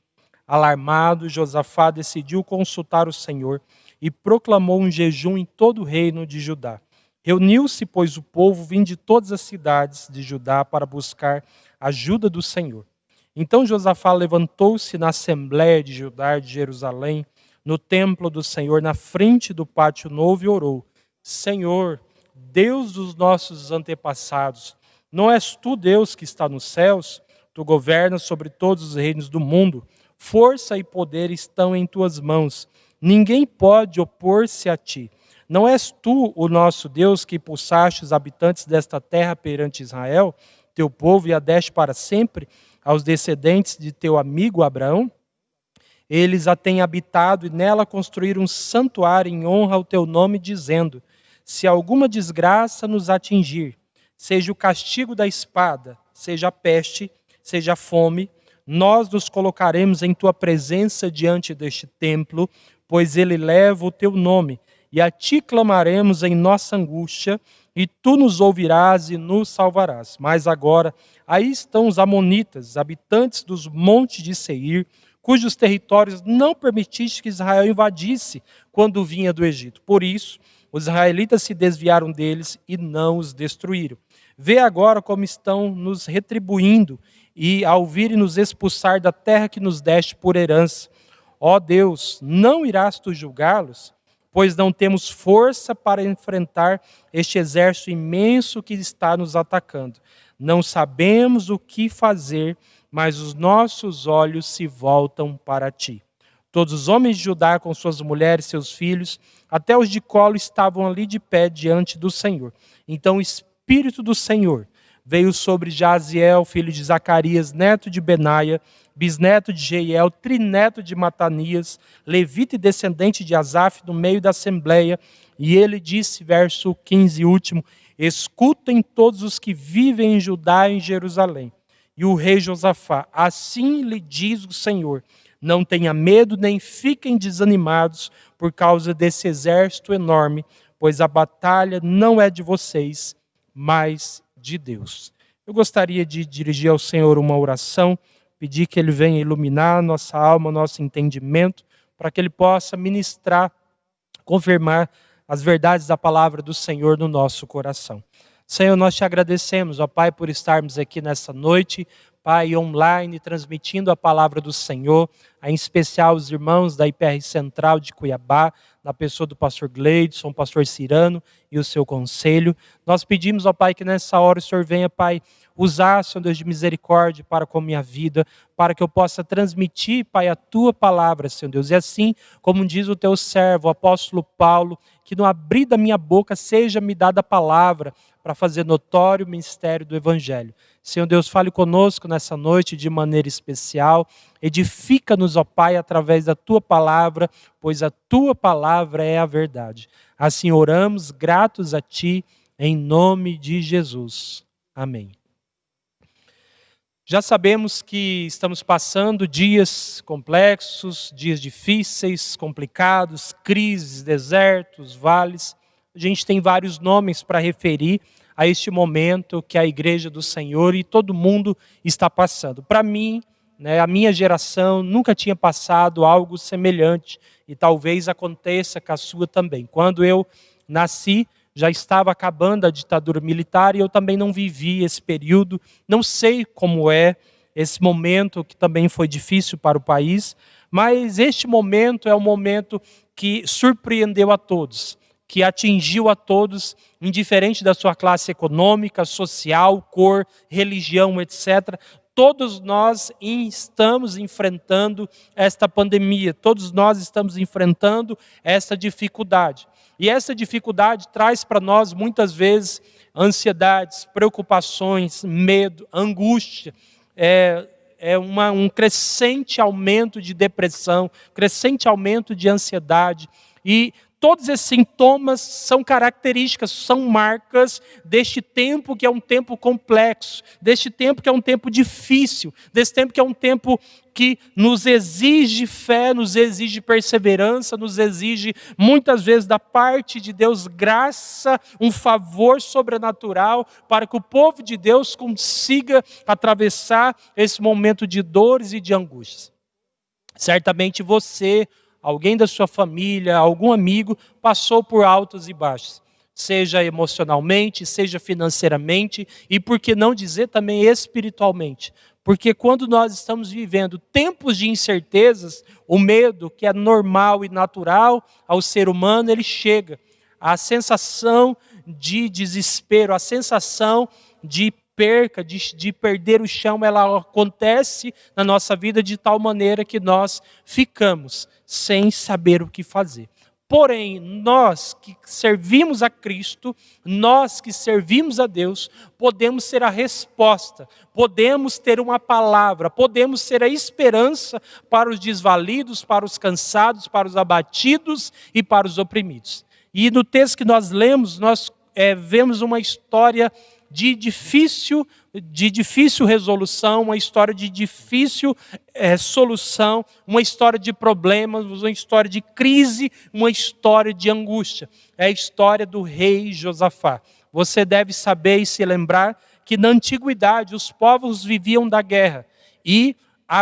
J: Alarmado, Josafá decidiu consultar o Senhor e proclamou um jejum em todo o reino de Judá. Reuniu-se, pois, o povo vindo de todas as cidades de Judá para buscar ajuda do Senhor. Então Josafá levantou-se na Assembleia de Judá de Jerusalém, no templo do Senhor, na frente do pátio novo, e orou: Senhor, Deus dos nossos antepassados, não és tu Deus que está nos céus? Tu governas sobre todos os reinos do mundo. Força e poder estão em tuas mãos. Ninguém pode opor-se a ti. Não és tu o nosso Deus que expulsaste os habitantes desta terra perante Israel, teu povo, e a deste para sempre aos descendentes de teu amigo Abraão? Eles a têm habitado e nela construíram um santuário em honra ao teu nome, dizendo: se alguma desgraça nos atingir, seja o castigo da espada, seja a peste, seja a fome, nós nos colocaremos em tua presença diante deste templo, pois ele leva o teu nome, e a ti clamaremos em nossa angústia, e tu nos ouvirás e nos salvarás. Mas agora, aí estão os amonitas, habitantes dos montes de Seir, cujos territórios não permitiste que Israel invadisse quando vinha do Egito. Por isso, os israelitas se desviaram deles e não os destruíram. Vê agora como estão nos retribuindo, e ao virem nos expulsar da terra que nos deste por herança. Ó Deus, não irás tu julgá-los? Pois não temos força para enfrentar este exército imenso que está nos atacando. Não sabemos o que fazer, mas os nossos olhos se voltam para ti. Todos os homens de Judá, com suas mulheres e seus filhos, até os de colo, estavam ali de pé diante do Senhor. Então o Espírito do Senhor veio sobre Jaziel, filho de Zacarias, neto de Benaia, bisneto de Jeiel, trineto de Matanias, levita e descendente de Asaf, no meio da assembleia. E ele disse, verso 15 e último: escutem todos os que vivem em Judá e em Jerusalém. E o rei Josafá: assim lhe diz o Senhor, não tenha medo, nem fiquem desanimados por causa desse exército enorme, pois a batalha não é de vocês, mas de Deus. Eu gostaria de dirigir ao Senhor uma oração, pedir que Ele venha iluminar nossa alma, nosso entendimento, para que Ele possa ministrar, confirmar as verdades da palavra do Senhor no nosso coração. Senhor, nós te agradecemos, ó Pai, por estarmos aqui nessa noite, Pai, online, transmitindo a palavra do Senhor, em especial os irmãos da IPR Central de Cuiabá, na pessoa do pastor Gleidson, pastor Cirano e o seu conselho. Nós pedimos, ó Pai, que nessa hora o Senhor venha, Pai, usar, Senhor Deus de misericórdia, para com a minha vida, para que eu possa transmitir, Pai, a Tua palavra, Senhor Deus. E assim, como diz o Teu servo, o apóstolo Paulo, que no abrir da minha boca seja-me dada a palavra, para fazer notório o mistério do Evangelho. Senhor Deus, fale conosco nessa noite de maneira especial. Edifica-nos, ó Pai, através da Tua palavra, pois a Tua palavra é a verdade. Assim oramos, gratos a Ti, em nome de Jesus. Amém. Já sabemos que estamos passando dias complexos, dias difíceis, complicados, crises, desertos, vales. A gente tem vários nomes para referir a este momento que a Igreja do Senhor e todo mundo está passando. Para mim, a minha geração nunca tinha passado algo semelhante e talvez aconteça com a sua também. Quando eu nasci, já estava acabando a ditadura militar e eu também não vivi esse período. Não sei como é esse momento que também foi difícil para o país, mas este momento é um momento que surpreendeu a todos, que atingiu a todos, indiferente da sua classe econômica, social, cor, religião, etc. Todos nós estamos enfrentando esta pandemia, todos nós estamos enfrentando essa dificuldade. E essa dificuldade traz para nós, muitas vezes, ansiedades, preocupações, medo, angústia, um crescente aumento de depressão, crescente aumento de ansiedade. E todos esses sintomas são características, são marcas deste tempo que é um tempo complexo, deste tempo que é um tempo difícil, desse tempo que é um tempo que nos exige fé, nos exige perseverança, nos exige muitas vezes da parte de Deus graça, um favor sobrenatural para que o povo de Deus consiga atravessar esse momento de dores e de angústias. Certamente você, alguém da sua família, algum amigo, passou por altos e baixos, seja emocionalmente, seja financeiramente e, por que não dizer, também espiritualmente. Porque quando nós estamos vivendo tempos de incertezas, o medo, que é normal e natural ao ser humano, ele chega. A sensação de desespero, a sensação de perca, de perder o chão, ela acontece na nossa vida de tal maneira que nós ficamos sem saber o que fazer. Porém, nós que servimos a Cristo, nós que servimos a Deus, podemos ser a resposta, podemos ter uma palavra, podemos ser a esperança para os desvalidos, para os cansados, para os abatidos e para os oprimidos. E no texto que nós lemos, nós vemos uma história de difícil resolução, uma história de difícil solução, uma história de problemas, uma história de crise, uma história de angústia. É a história do rei Josafá. Você deve saber e se lembrar que na antiguidade os povos viviam da guerra e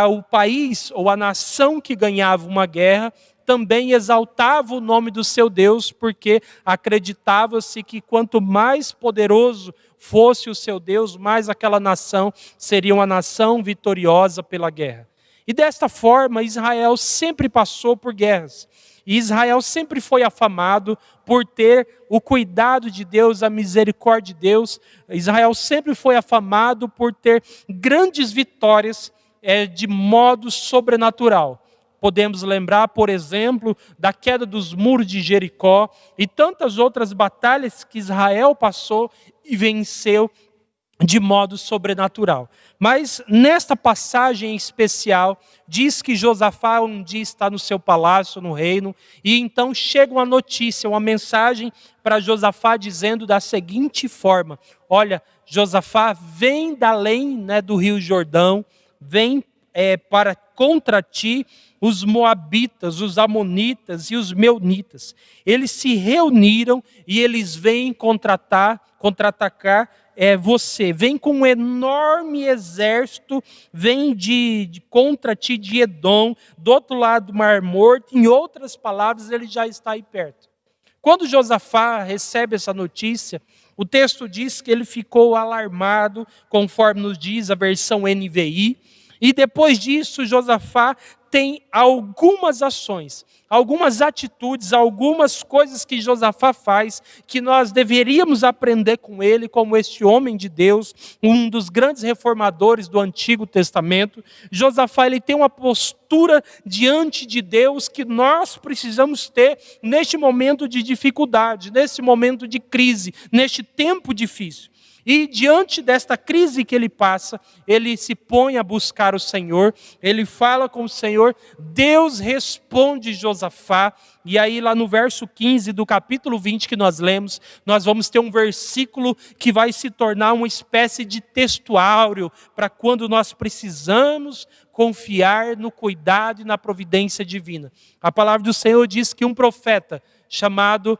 J: o país ou a nação que ganhava uma guerra também exaltava o nome do seu Deus, porque acreditava-se que quanto mais poderoso fosse o seu Deus, mais aquela nação seria uma nação vitoriosa pela guerra. E desta forma, Israel sempre passou por guerras. E Israel sempre foi afamado por ter o cuidado de Deus, a misericórdia de Deus. Israel sempre foi afamado por ter grandes vitórias de modo sobrenatural. Podemos lembrar, por exemplo, da queda dos muros de Jericó e tantas outras batalhas que Israel passou e venceu de modo sobrenatural. Mas nesta passagem especial, diz que Josafá um dia está no seu palácio, no reino, e então chega uma notícia, uma mensagem para Josafá dizendo da seguinte forma: olha, Josafá, vem da além do Rio Jordão, vem para contra ti os moabitas, os amonitas e os meunitas. Eles se reuniram e eles vêm contra-atacar você. Vem com um enorme exército, vem contra ti de Edom, do outro lado do Mar Morto. Em outras palavras, ele já está aí perto. Quando Josafá recebe essa notícia, O texto diz que ele ficou alarmado, conforme nos diz a versão NVI, e depois disso Josafá tem algumas ações, algumas atitudes, algumas coisas que Josafá faz, que nós deveríamos aprender com ele, como este homem de Deus, um dos grandes reformadores do Antigo Testamento. Josafá, ele tem uma postura diante de Deus que nós precisamos ter neste momento de dificuldade, nesse momento de crise, neste tempo difícil. E diante desta crise que ele passa, ele se põe a buscar o Senhor, ele fala com o Senhor, Deus responde Josafá, e aí lá no verso 15 do capítulo 20 que nós lemos, nós vamos ter um versículo que vai se tornar uma espécie de textuário para quando nós precisamos confiar no cuidado e na providência divina. A palavra do Senhor diz que um profeta chamado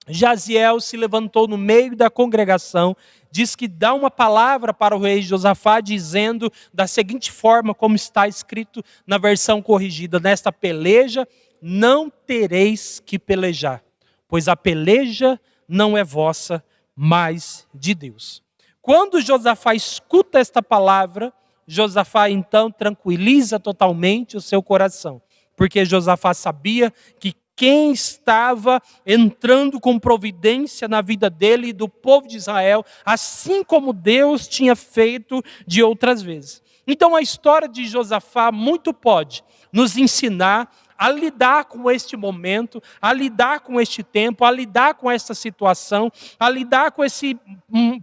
J: Jaziel se levantou no meio da congregação, diz que dá uma palavra para o rei Josafá, dizendo da seguinte forma, como está escrito na versão corrigida: nesta peleja não tereis que pelejar, pois a peleja não é vossa, mas de Deus. Quando Josafá escuta esta palavra, Josafá então tranquiliza totalmente o seu coração, porque Josafá sabia que quem estava entrando com providência na vida dele e do povo de Israel, assim como Deus tinha feito de outras vezes. Então a história de Josafá muito pode nos ensinar a lidar com este momento, a lidar com este tempo, a lidar com essa situação, a lidar com esse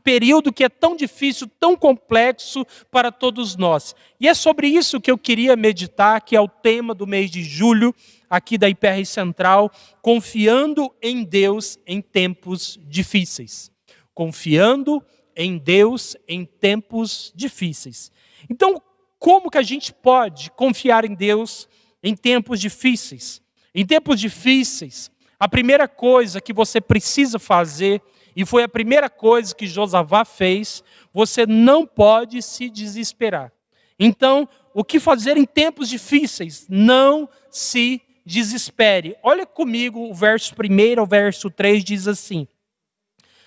J: período que é tão difícil, tão complexo para todos nós. E é sobre isso que eu queria meditar, que é o tema do mês de julho, aqui da IPR Central, confiando em Deus em tempos difíceis. Confiando em Deus em tempos difíceis. Então, como que a gente pode confiar em Deus em tempos difíceis? Em tempos difíceis, a primeira coisa que você precisa fazer, e foi a primeira coisa que Josafá fez, você não pode se desesperar. Então, o que fazer em tempos difíceis? Não se desespere. Olha comigo o verso 1 ao verso 3, diz assim: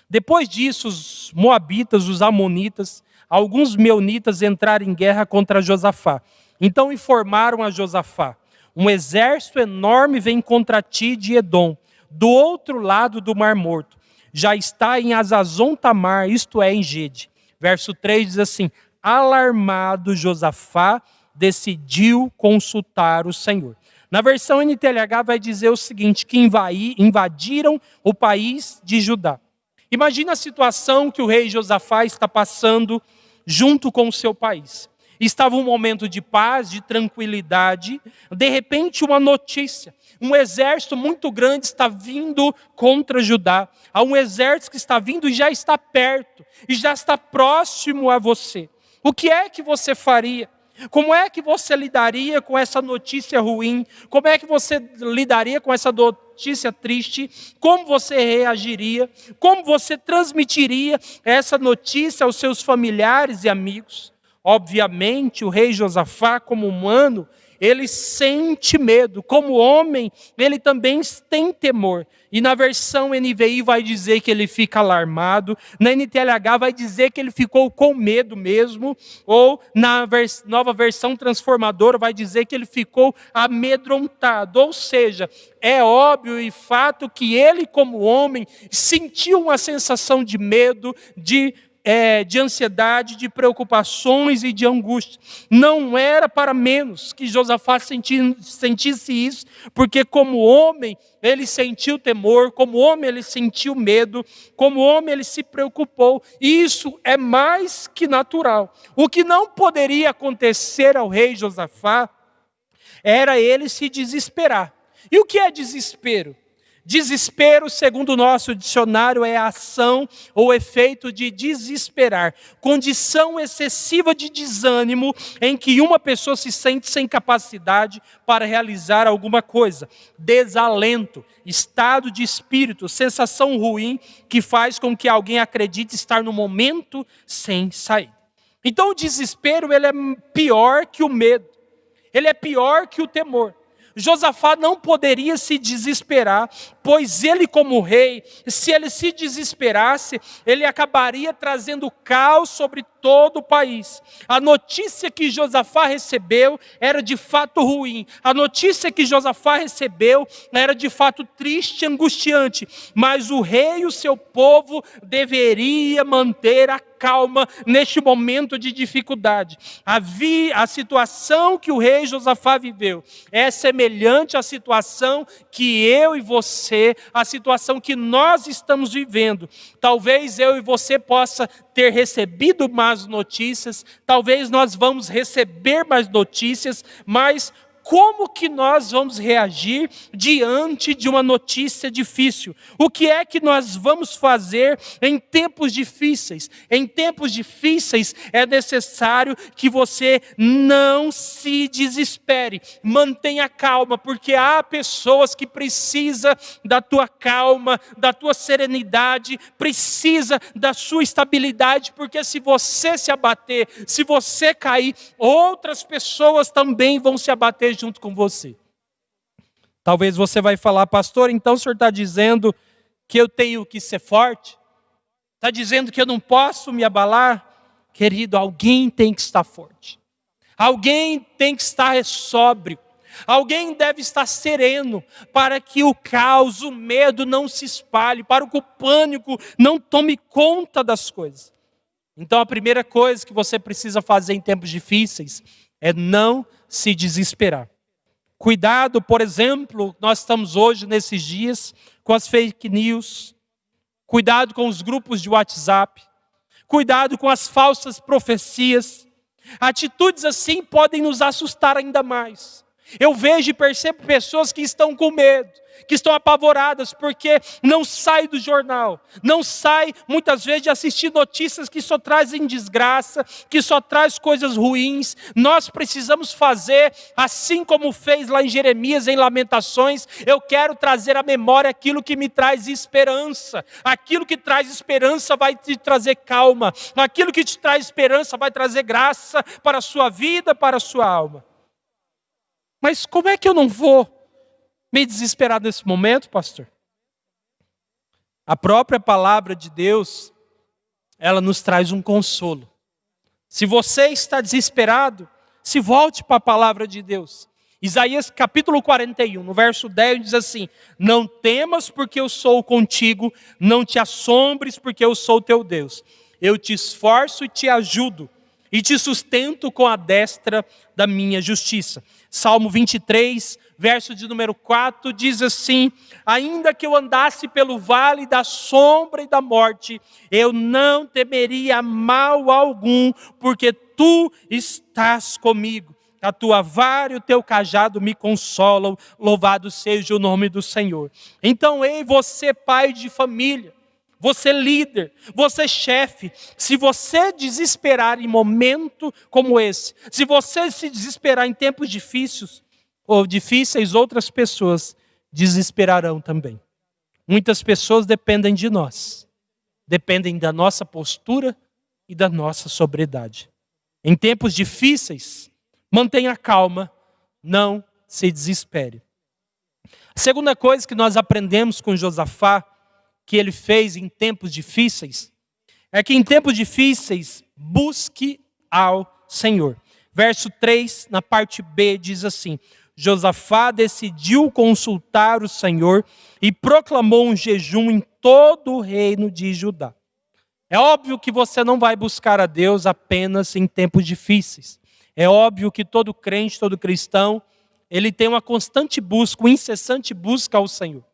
J: depois disso, os moabitas, os amonitas, alguns meunitas entraram em guerra contra Josafá. Então informaram a Josafá: um exército enorme vem contra ti de Edom, do outro lado do Mar Morto. Já está em Azazon Tamar, isto é, em Gede. Verso 3 diz assim: alarmado Josafá decidiu consultar o Senhor. Na versão NTLH vai dizer o seguinte, que invadiram o país de Judá. Imagina a situação que o rei Josafá está passando junto com o seu país. Estava um momento de paz, de tranquilidade. De repente, uma notícia. Um exército muito grande está vindo contra Judá. Há um exército que está vindo e já está perto. E já está próximo a você. O que é que você faria? Como é que você lidaria com essa notícia ruim? Como é que você lidaria com essa notícia triste? Como você reagiria? Como você transmitiria essa notícia aos seus familiares e amigos? Obviamente, o rei Josafá, como humano, ele sente medo. Como homem, ele também tem temor. E na versão NVI vai dizer que ele fica alarmado. Na NTLH vai dizer que ele ficou com medo mesmo. Ou na nova versão transformadora vai dizer que ele ficou amedrontado. Ou seja, é óbvio e fato que ele, como homem, sentiu uma sensação de medo, de ansiedade, de preocupações e de angústia. Não era para menos que Josafá sentisse isso, porque como homem ele sentiu temor, como homem ele sentiu medo, como homem ele se preocupou. E isso é mais que natural. O que não poderia acontecer ao rei Josafá era ele se desesperar. E o que é desespero? Desespero, segundo o nosso dicionário, é a ação ou efeito de desesperar. Condição excessiva de desânimo em que uma pessoa se sente sem capacidade para realizar alguma coisa. Desalento, estado de espírito, sensação ruim que faz com que alguém acredite estar no momento sem saída. Então o desespero ele é pior que o medo. Ele é pior que o temor. Josafá não poderia se desesperar, pois ele como rei, se ele se desesperasse, ele acabaria trazendo caos sobre todo o país. A notícia que Josafá recebeu era de fato ruim. A notícia que Josafá recebeu era de fato triste e angustiante. Mas o rei e o seu povo deveria manter a calma neste momento de dificuldade. A situação que o rei Josafá viveu é semelhante à situação que eu e você, a situação que nós estamos vivendo. Talvez eu e você possa ter recebido más notícias, talvez nós vamos receber mais notícias, mas como que nós vamos reagir diante de uma notícia difícil? O que é que nós vamos fazer em tempos difíceis? Em tempos difíceis é necessário que você não se desespere. Mantenha calma, porque há pessoas que precisam da tua calma, da tua serenidade, precisa da sua estabilidade, porque se você se abater, se você cair, outras pessoas também vão se abater junto com você. Talvez você vai falar, pastor, então o senhor está dizendo que eu tenho que ser forte? Está dizendo que eu não posso me abalar? Querido, alguém tem que estar forte. Alguém tem que estar sóbrio. Alguém deve estar sereno para que o caos, o medo não se espalhe, para que o pânico não tome conta das coisas. Então a primeira coisa que você precisa fazer em tempos difíceis é não se desesperar. Cuidado, por exemplo, nós estamos hoje nesses dias com as fake news. Cuidado com os grupos de WhatsApp. Cuidado com as falsas profecias. Atitudes assim podem nos assustar ainda mais. Eu vejo e percebo pessoas que estão com medo, que estão apavoradas porque não sai do jornal, não sai muitas vezes de assistir notícias que só trazem desgraça, que só traz coisas ruins. Nós precisamos fazer assim como fez lá em Jeremias, em Lamentações. Eu quero trazer à memória aquilo que me traz esperança. Aquilo que traz esperança vai te trazer calma. Aquilo que te traz esperança vai trazer graça para a sua vida, para a sua alma. Mas como é que eu não vou me desesperar nesse momento, pastor? A própria palavra de Deus, ela nos traz um consolo. Se você está desesperado, se volte para a palavra de Deus. Isaías capítulo 41, no verso 10, diz assim: não temas porque eu sou contigo, não te assombres porque eu sou teu Deus. Eu te esforço e te ajudo, e te sustento com a destra da minha justiça. Salmo 23, verso de número 4, diz assim: ainda que eu andasse pelo vale da sombra e da morte, eu não temeria mal algum, porque tu estás comigo. A tua vara e o teu cajado me consolam, louvado seja o nome do Senhor. Então, ei você, pai de família, você líder, você chefe, se você desesperar em momento como esse, se você se desesperar em tempos difíceis, outras pessoas desesperarão também. Muitas pessoas dependem de nós, dependem da nossa postura e da nossa sobriedade. Em tempos difíceis, mantenha calma, não se desespere. A segunda coisa que nós aprendemos com Josafá, que ele fez em tempos difíceis, é que em tempos difíceis, busque ao Senhor. Verso 3, na parte B, diz assim: Josafá decidiu consultar o Senhor e proclamou um jejum em todo o reino de Judá. É óbvio que você não vai buscar a Deus apenas em tempos difíceis. É óbvio que todo crente, todo cristão, ele tem uma constante busca, uma incessante busca ao Senhor.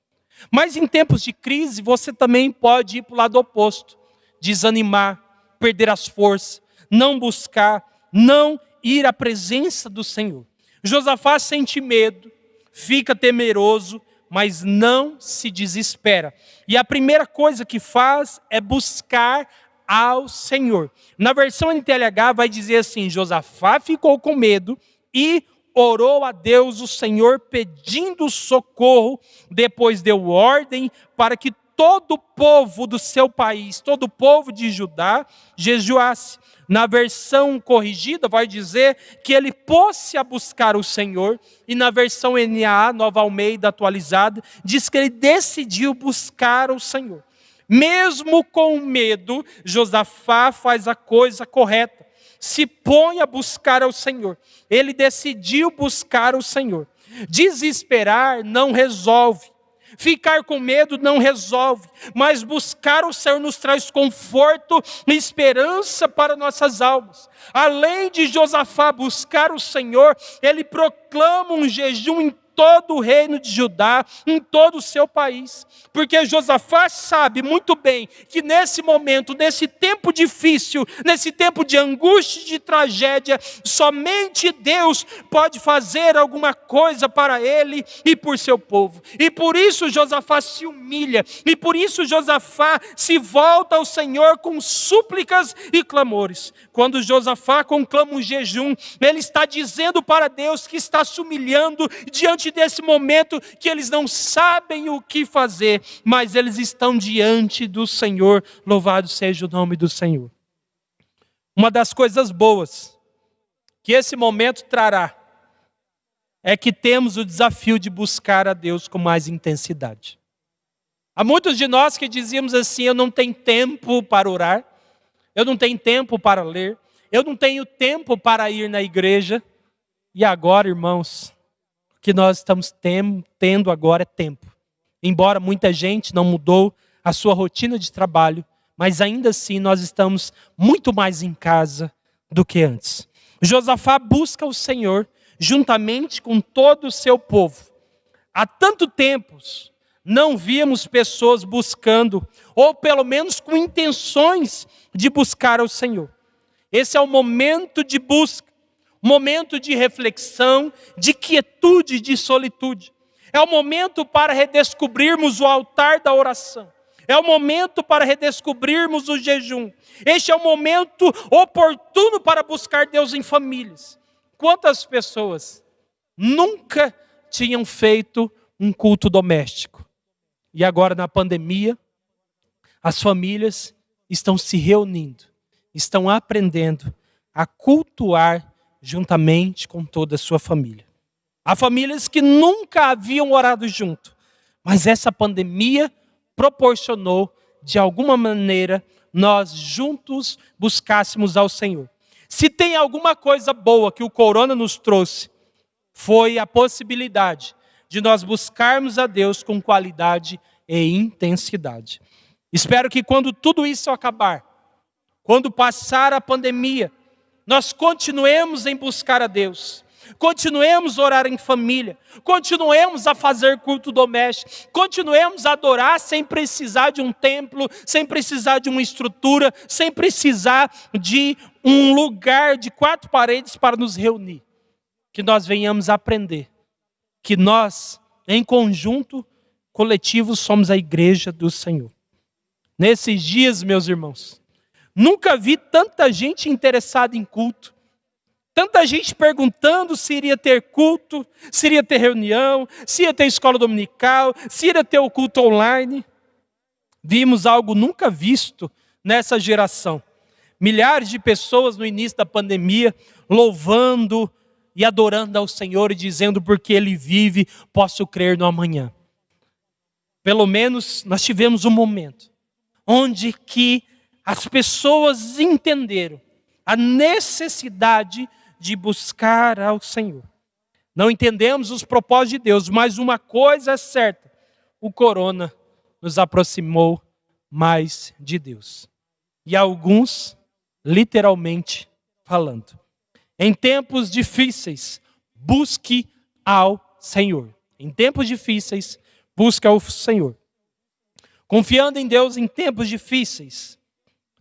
J: Mas em tempos de crise, você também pode ir para o lado oposto. Desanimar, perder as forças, não buscar, não ir à presença do Senhor. Josafá sente medo, fica temeroso, mas não se desespera. E a primeira coisa que faz é buscar ao Senhor. Na versão NTLH vai dizer assim: Josafá ficou com medo e orou a Deus, o Senhor, pedindo socorro, depois deu ordem para que todo o povo do seu país, todo o povo de Judá, jejuasse. Na versão corrigida vai dizer que ele pôs-se a buscar o Senhor, e na versão NAA, Nova Almeida atualizada, diz que ele decidiu buscar o Senhor. Mesmo com medo, Josafá faz a coisa correta, se põe a buscar ao Senhor. Ele decidiu buscar o Senhor. Desesperar não resolve. Ficar com medo não resolve, mas buscar o Senhor nos traz conforto e esperança para nossas almas. Além de Josafá buscar o Senhor, ele proclama um jejum em todo o reino de Judá, em todo o seu país. Porque Josafá sabe muito bem que nesse momento, nesse tempo difícil, nesse tempo de angústia e de tragédia, somente Deus pode fazer alguma coisa para ele e por seu povo. E por isso Josafá se humilha, e por isso Josafá se volta ao Senhor com súplicas e clamores. Quando Josafá conclama um jejum, ele está dizendo para Deus que está se humilhando diante desse momento, que eles não sabem o que fazer, mas eles estão diante do Senhor. Louvado seja o nome do Senhor. Uma das coisas boas que esse momento trará é que temos o desafio de buscar a Deus com mais intensidade. Há muitos de nós que dizíamos assim: eu não tenho tempo para orar, eu não tenho tempo para ler, eu não tenho tempo para ir na igreja. E agora, irmãos, o que nós estamos tendo agora é tempo. Embora muita gente não mudou a sua rotina de trabalho, mas ainda assim nós estamos muito mais em casa do que antes. Josafá busca o Senhor juntamente com todo o seu povo. Há tanto tempo não víamos pessoas buscando, ou pelo menos com intenções de buscar ao Senhor. Esse é o momento de busca, momento de reflexão, de quietude, de solitude. É o momento para redescobrirmos o altar da oração. É o momento para redescobrirmos o jejum. Este é o momento oportuno para buscar Deus em famílias. Quantas pessoas nunca tinham feito um culto doméstico? E agora na pandemia, as famílias estão se reunindo, estão aprendendo a cultuar juntamente com toda a sua família. Há famílias que nunca haviam orado junto, mas essa pandemia proporcionou, de alguma maneira, nós juntos buscássemos ao Senhor. Se tem alguma coisa boa que o corona nos trouxe, foi a possibilidade de nós buscarmos a Deus com qualidade e intensidade. Espero que quando tudo isso acabar, quando passar a pandemia, nós continuemos em buscar a Deus, continuemos a orar em família, continuemos a fazer culto doméstico, continuemos a adorar sem precisar de um templo, sem precisar de uma estrutura, sem precisar de um lugar de 4 paredes para nos reunir. Que nós venhamos a aprender que nós, em conjunto, coletivo, somos a igreja do Senhor. Nesses dias, meus irmãos, nunca vi tanta gente interessada em culto, tanta gente perguntando se iria ter culto, se iria ter reunião, se iria ter escola dominical, se iria ter o culto online. Vimos algo nunca visto nessa geração. Milhares de pessoas no início da pandemia louvando e adorando ao Senhor e dizendo: porque Ele vive, posso crer no amanhã. Pelo menos nós tivemos um momento onde que as pessoas entenderam a necessidade de buscar ao Senhor. Não entendemos os propósitos de Deus, mas uma coisa é certa: o corona nos aproximou mais de Deus. E alguns, literalmente falando, em tempos difíceis, busque ao Senhor. Em tempos difíceis, busque ao Senhor. Confiando em Deus em tempos difíceis.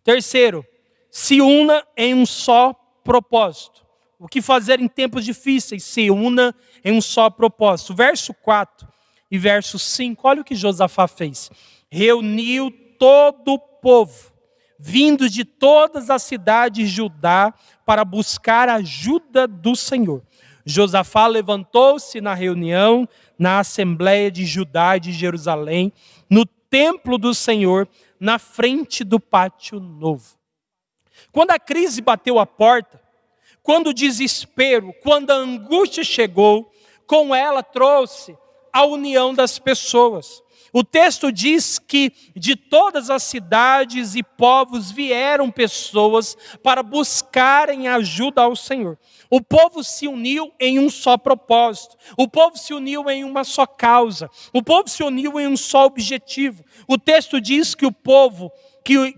J: Terceiro, se una em um só propósito. O que fazer em tempos difíceis? Se una em um só propósito. Verso 4 e verso 5, olha o que Josafá fez. Reuniu todo o povo, vindo de todas as cidades de Judá, para buscar a ajuda do Senhor. Josafá levantou-se na reunião, na assembleia de Judá e de Jerusalém, no templo do Senhor, na frente do pátio novo. Quando a crise bateu a porta, quando o desespero, quando a angústia chegou, com ela trouxe a união das pessoas. O texto diz que de todas as cidades e povos vieram pessoas para buscarem ajuda ao Senhor. O povo se uniu em um só propósito. O povo se uniu em uma só causa. O povo se uniu em um só objetivo. O texto diz que o povo,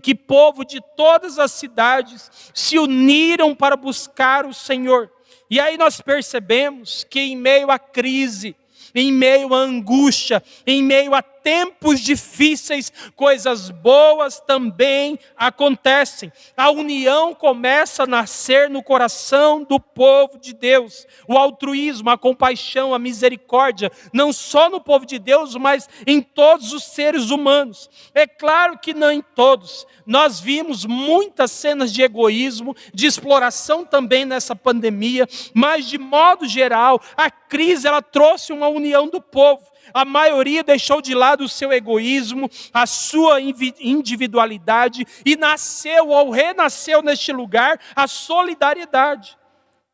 J: que povo de todas as cidades se uniram para buscar o Senhor. E aí nós percebemos que em meio à crise, em meio à angústia, em meio a tempos difíceis, coisas boas também acontecem. A união começa a nascer no coração do povo de Deus. O altruísmo, a compaixão, a misericórdia, não só no povo de Deus, mas em todos os seres humanos. É claro que não em todos. Nós vimos muitas cenas de egoísmo, de exploração também nessa pandemia, mas de modo geral, a crise ela trouxe uma união do povo. A maioria deixou de lado o seu egoísmo, a sua individualidade e nasceu ou renasceu neste lugar a solidariedade.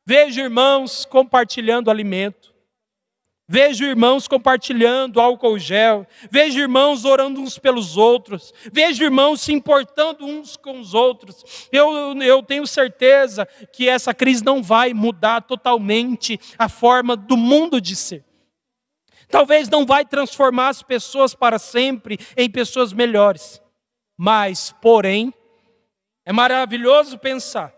J: Vejo irmãos compartilhando alimento. Vejo irmãos compartilhando álcool gel. Vejo irmãos orando uns pelos outros. Vejo irmãos se importando uns com os outros. Eu tenho certeza que essa crise não vai mudar totalmente a forma do mundo de ser. Talvez não vai transformar as pessoas para sempre em pessoas melhores. Mas, porém, é maravilhoso pensar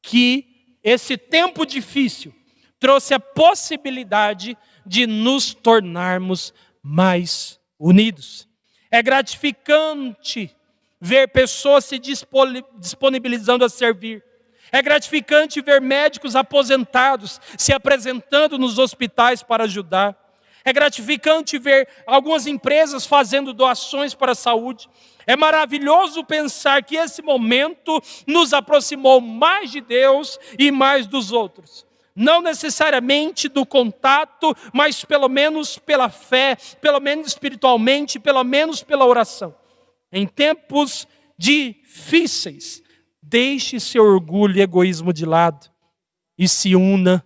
J: que esse tempo difícil trouxe a possibilidade de nos tornarmos mais unidos. É gratificante ver pessoas se disponibilizando a servir. É gratificante ver médicos aposentados se apresentando nos hospitais para ajudar. É gratificante ver algumas empresas fazendo doações para a saúde. É maravilhoso pensar que esse momento nos aproximou mais de Deus e mais dos outros. Não necessariamente do contato, mas pelo menos pela fé, pelo menos espiritualmente, pelo menos pela oração. Em tempos difíceis, deixe seu orgulho e egoísmo de lado e se una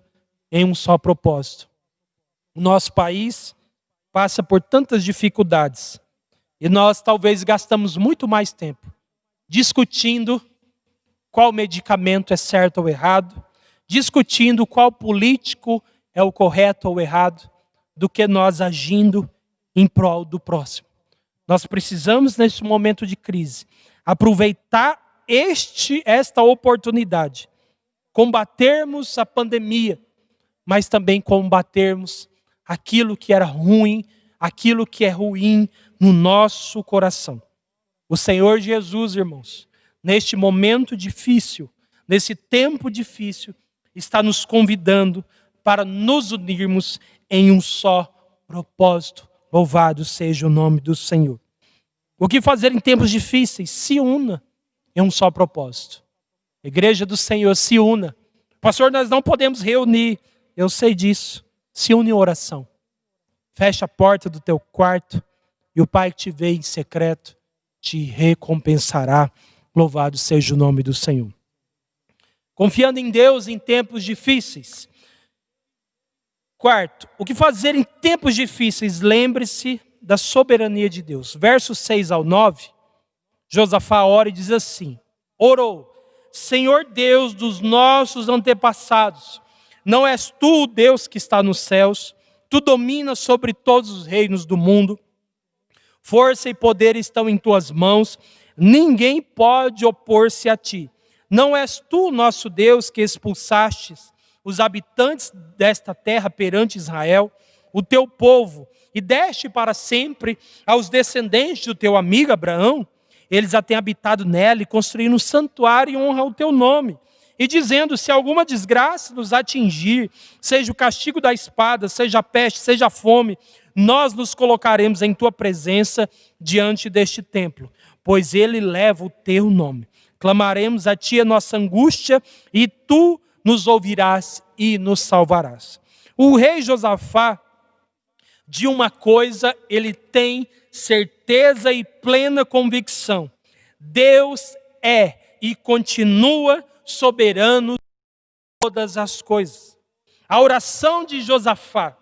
J: em um só propósito. O nosso país passa por tantas dificuldades e nós talvez gastamos muito mais tempo discutindo qual medicamento é certo ou errado, discutindo qual político é o correto ou errado, do que nós agindo em prol do próximo. Nós precisamos, neste momento de crise, aproveitar esta oportunidade, combatermos a pandemia, mas também combatermos aquilo que era ruim, aquilo que é ruim no nosso coração. O Senhor Jesus, irmãos, neste momento difícil, nesse tempo difícil, está nos convidando para nos unirmos em um só propósito. Louvado seja o nome do Senhor. O que fazer em tempos difíceis? Se una em um só propósito. Igreja do Senhor, se una. Pastor, nós não podemos reunir. Eu sei disso. Se une em oração. Fecha a porta do teu quarto e o Pai que te vê em secreto te recompensará. Louvado seja o nome do Senhor. Confiando em Deus em tempos difíceis. Quarto, o que fazer em tempos difíceis? Lembre-se da soberania de Deus. Versos 6 ao 9, Josafá ora e diz assim: orou, Senhor Deus dos nossos antepassados, não és tu o Deus que está nos céus, tu dominas sobre todos os reinos do mundo, força e poder estão em tuas mãos, ninguém pode opor-se a ti. Não és tu o nosso Deus que expulsastes os habitantes desta terra perante Israel, o teu povo, e deste para sempre aos descendentes do teu amigo Abraão? Eles a têm habitado nela e construíram um santuário em honra ao teu nome. E dizendo, se alguma desgraça nos atingir, seja o castigo da espada, seja a peste, seja a fome, nós nos colocaremos em tua presença diante deste templo, pois ele leva o teu nome. Clamaremos a ti a nossa angústia e tu nos ouvirás e nos salvarás. O rei Josafá, de uma coisa ele tem certeza e plena convicção. Deus é e continua soberano de todas as coisas. A oração de Josafá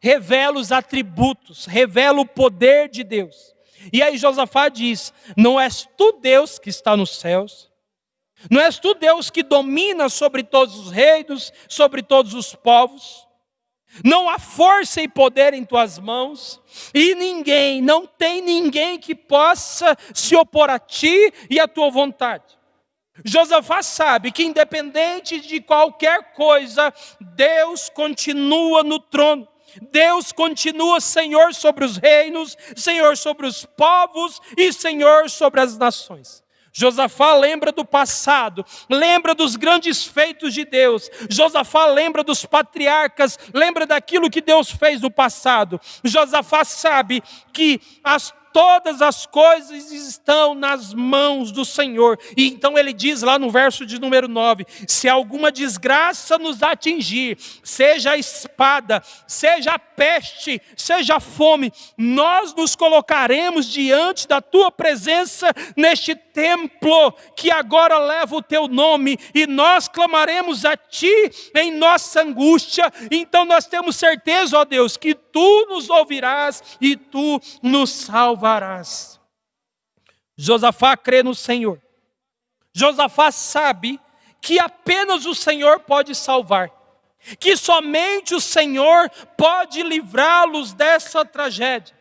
J: revela os atributos, revela o poder de Deus. E aí Josafá diz: não és tu Deus que está nos céus? Não és tu Deus que domina sobre todos os reinos, sobre todos os povos? Não há força e poder em tuas mãos, e não tem ninguém que possa se opor a ti e à tua vontade. Josafá sabe que independente de qualquer coisa, Deus continua no trono. Deus continua Senhor sobre os reinos, Senhor sobre os povos e Senhor sobre as nações. Josafá lembra do passado, lembra dos grandes feitos de Deus. Josafá lembra dos patriarcas, lembra daquilo que Deus fez no passado. Josafá sabe que todas as coisas estão nas mãos do Senhor. E então ele diz lá no verso de número 9: se alguma desgraça nos atingir, seja a espada, seja a peste, seja a fome, nós nos colocaremos diante da tua presença neste templo que agora leva o teu nome, e nós clamaremos a ti em nossa angústia. Então nós temos certeza, ó Deus, que tu nos ouvirás e tu nos salvarás. Josafá crê no Senhor. Josafá sabe que apenas o Senhor pode salvar, que somente o Senhor pode livrá-los dessa tragédia.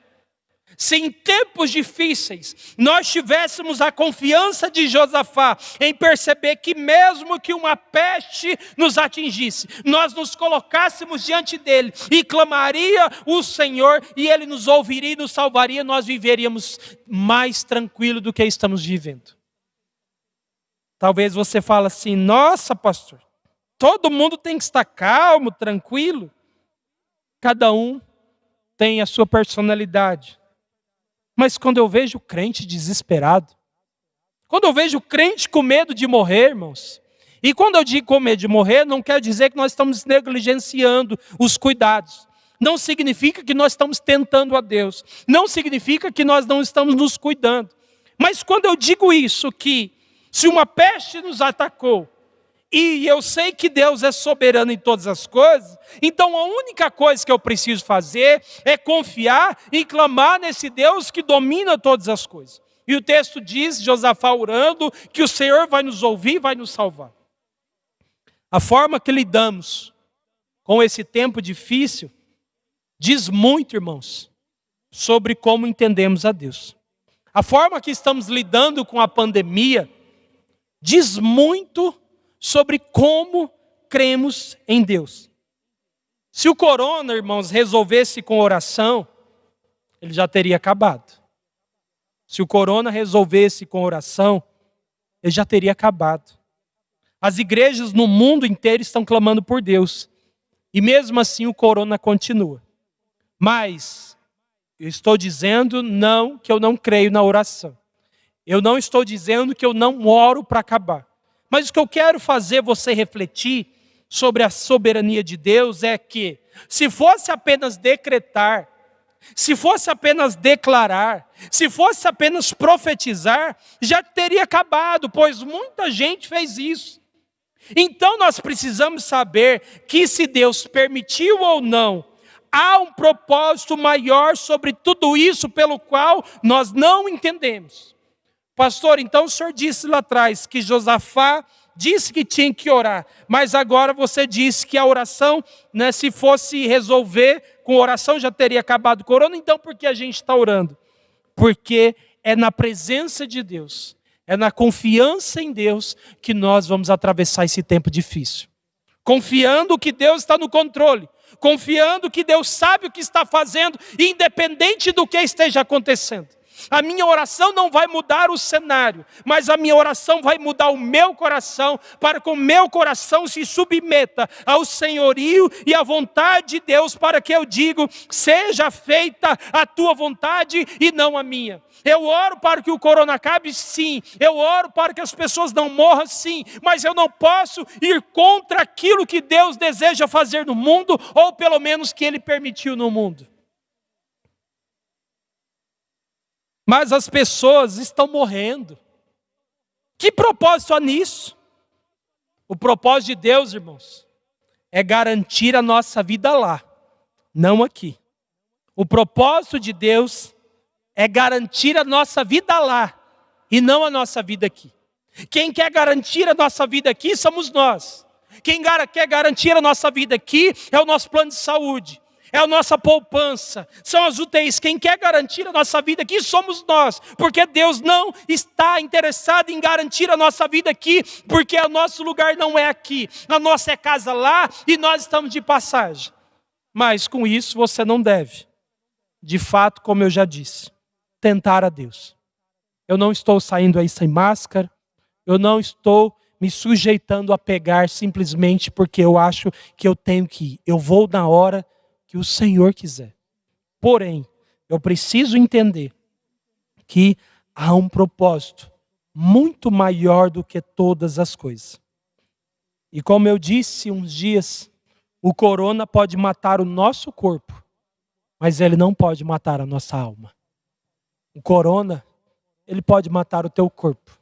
J: Se em tempos difíceis nós tivéssemos a confiança de Josafá em perceber que mesmo que uma peste nos atingisse, nós nos colocássemos diante dele e clamaria o Senhor, e ele nos ouviria e nos salvaria, nós viveríamos mais tranquilo do que estamos vivendo. Talvez você fale assim: nossa, pastor, todo mundo tem que estar calmo, tranquilo. Cada um tem a sua personalidade. Mas quando eu vejo o crente desesperado, quando eu vejo o crente com medo de morrer, irmãos, e quando eu digo com medo de morrer, não quer dizer que nós estamos negligenciando os cuidados. Não significa que nós estamos tentando a Deus. Não significa que nós não estamos nos cuidando. Mas quando eu digo isso, que se uma peste nos atacou, e eu sei que Deus é soberano em todas as coisas, então a única coisa que eu preciso fazer é confiar e clamar nesse Deus que domina todas as coisas. E o texto diz, Josafá orando, que o Senhor vai nos ouvir e vai nos salvar. A forma que lidamos com esse tempo difícil diz muito, irmãos, sobre como entendemos a Deus. A forma que estamos lidando com a pandemia diz muito sobre como cremos em Deus. Se o corona, irmãos, resolvesse com oração, ele já teria acabado. Se o corona resolvesse com oração, ele já teria acabado. As igrejas no mundo inteiro estão clamando por Deus. E mesmo assim o corona continua. Mas eu estou dizendo não, que eu não creio na oração. Eu não estou dizendo que eu não oro para acabar. Mas o que eu quero fazer você refletir sobre a soberania de Deus é que, se fosse apenas decretar, se fosse apenas declarar, se fosse apenas profetizar, já teria acabado, pois muita gente fez isso. Então nós precisamos saber que se Deus permitiu ou não, há um propósito maior sobre tudo isso pelo qual nós não entendemos. Pastor, então o senhor disse lá atrás que Josafá disse que tinha que orar, mas agora você disse que a oração, né, se fosse resolver com oração já teria acabado o corona. Então por que a gente está orando? Porque é na presença de Deus, é na confiança em Deus que nós vamos atravessar esse tempo difícil. Confiando que Deus está no controle, confiando que Deus sabe o que está fazendo, independente do que esteja acontecendo. A minha oração não vai mudar o cenário, mas a minha oração vai mudar o meu coração, para que o meu coração se submeta ao senhorio e à vontade de Deus, para que eu diga: seja feita a tua vontade e não a minha. Eu oro para que o corona acabe, sim. Eu oro para que as pessoas não morram, sim. Mas eu não posso ir contra aquilo que Deus deseja fazer no mundo, ou pelo menos que Ele permitiu no mundo. mas as pessoas estão morrendo. Que propósito há nisso? O propósito de Deus, irmãos, é garantir a nossa vida lá, não aqui. O propósito de Deus é garantir a nossa vida lá e não a nossa vida aqui. Quem quer garantir a nossa vida aqui somos nós. Quem quer garantir a nossa vida aqui é o nosso plano de saúde, é a nossa poupança, são as UTIs. Quem quer garantir a nossa vida aqui somos nós, porque Deus não está interessado em garantir a nossa vida aqui, porque o nosso lugar não é aqui, a nossa é casa lá e nós estamos de passagem. Mas com isso você não deve, de fato, como eu já disse, tentar a Deus. Eu não estou saindo aí sem máscara, eu não estou me sujeitando a pegar simplesmente porque eu acho que eu tenho que ir. Eu vou na hora que o Senhor quiser. Porém, eu preciso entender que há um propósito muito maior do que todas as coisas. E como eu disse uns dias, o corona pode matar o nosso corpo, mas ele não pode matar a nossa alma. O corona, ele pode matar o teu corpo,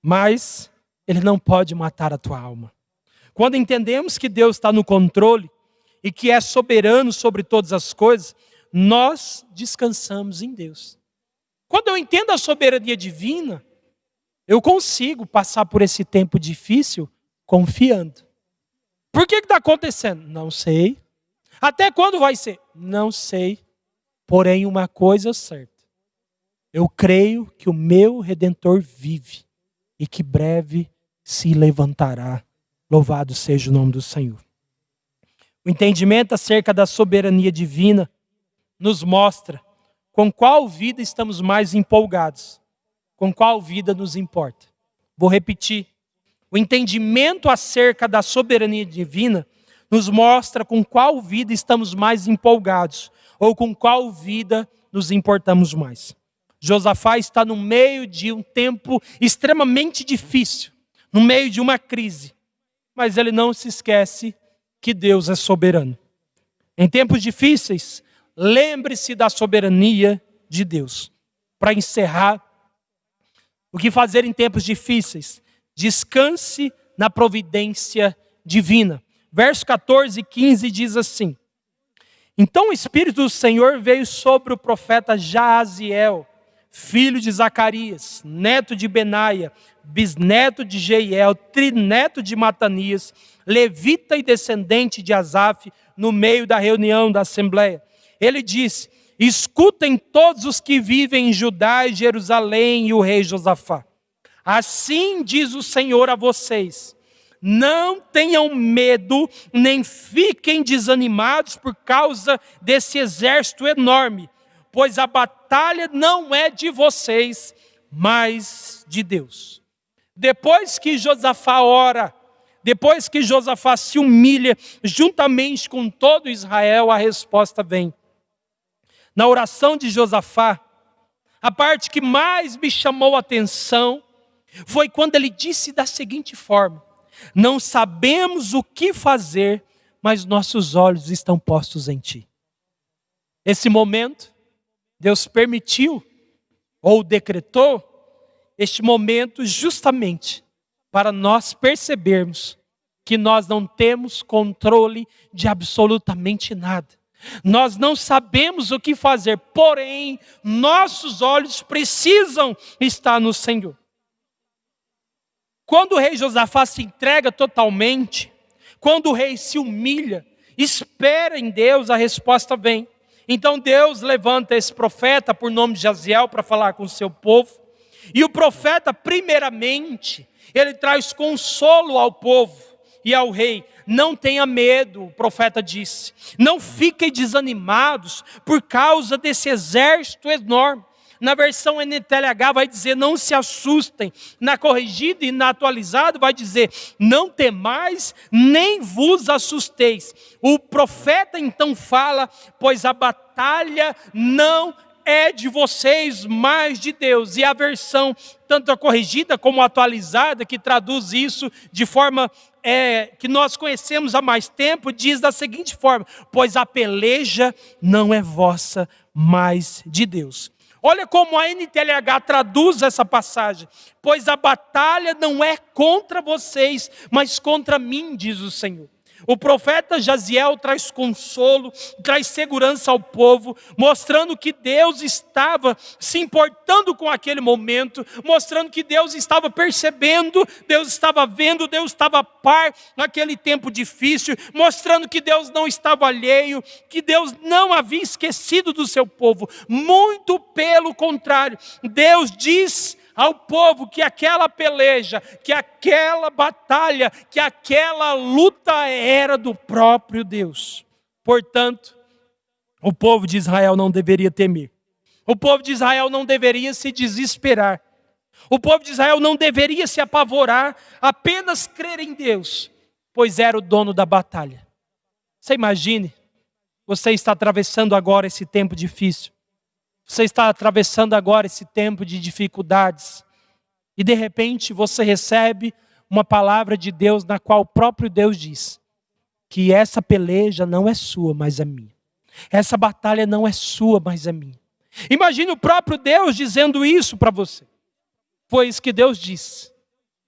J: mas ele não pode matar a tua alma. Quando entendemos que Deus está no controle e que é soberano sobre todas as coisas, nós descansamos em Deus. Quando eu entendo a soberania divina, eu consigo passar por esse tempo difícil confiando. Por que está acontecendo? Não sei. Até quando vai ser? Não sei. Porém, uma coisa é certa. Eu creio que o meu Redentor vive e que breve se levantará. Louvado seja o nome do Senhor. O entendimento acerca da soberania divina nos mostra com qual vida estamos mais empolgados, com qual vida nos importa. Vou repetir. O entendimento acerca da soberania divina nos mostra com qual vida estamos mais empolgados ou com qual vida nos importamos mais. Josafá está no meio de um tempo extremamente difícil, no meio de uma crise, mas ele não se esquece que Deus é soberano. Em tempos difíceis, lembre-se da soberania de Deus. Para encerrar, o que fazer em tempos difíceis? Descanse na providência divina. Verso 14 e 15 diz assim: Então o Espírito do Senhor veio sobre o profeta Jaaziel, filho de Zacarias, neto de Benaia, bisneto de Jeiel, trineto de Matanias, levita e descendente de Asaf, no meio da reunião da Assembleia. Ele disse: Escutem todos os que vivem em Judá e Jerusalém e o rei Josafá. Assim diz o Senhor a vocês: não tenham medo, nem fiquem desanimados por causa desse exército enorme, pois a batalha não é de vocês, mas de Deus. Depois que Josafá ora, depois que Josafá se humilha, juntamente com todo Israel, a resposta vem. Na oração de Josafá, a parte que mais me chamou a atenção foi quando ele disse da seguinte forma: não sabemos o que fazer, mas nossos olhos estão postos em ti. Esse momento, Deus permitiu ou decretou este momento justamente para nós percebermos que nós não temos controle de absolutamente nada. Nós não sabemos o que fazer, porém, nossos olhos precisam estar no Senhor. Quando o rei Josafá se entrega totalmente, quando o rei se humilha, espera em Deus, a resposta vem. Então Deus levanta esse profeta por nome de Jaziel para falar com o seu povo. E o profeta, primeiramente, ele traz consolo ao povo e ao rei. Não tenha medo, o profeta disse. Não fiquem desanimados por causa desse exército enorme. Na versão NTLH vai dizer: não se assustem. Na corrigida e na atualizada vai dizer: não temais, nem vos assusteis. O profeta então fala: pois a batalha não é de vocês, mas de Deus. E a versão, tanto a corrigida como a atualizada, que traduz isso de forma que nós conhecemos há mais tempo, diz da seguinte forma: pois a peleja não é vossa, mas de Deus. Olha como a NTLH traduz essa passagem. Pois a batalha não é contra vocês, mas contra mim, diz o Senhor. O profeta Jaziel traz consolo, traz segurança ao povo, mostrando que Deus estava se importando com aquele momento, mostrando que Deus estava percebendo, Deus estava vendo, Deus estava a par naquele tempo difícil, mostrando que Deus não estava alheio, que Deus não havia esquecido do seu povo. Muito pelo contrário, Deus diz ao povo que aquela peleja, que aquela batalha, que aquela luta era do próprio Deus. Portanto, o povo de Israel não deveria temer. O povo de Israel não deveria se desesperar. O povo de Israel não deveria se apavorar, apenas crer em Deus, pois era o dono da batalha. Você imagine, você está atravessando agora esse tempo difícil. Você está atravessando agora esse tempo de dificuldades. E de repente você recebe uma palavra de Deus na qual o próprio Deus diz que essa peleja não é sua, mas é minha. Essa batalha não é sua, mas é minha. Imagine o próprio Deus dizendo isso para você. Foi isso que Deus disse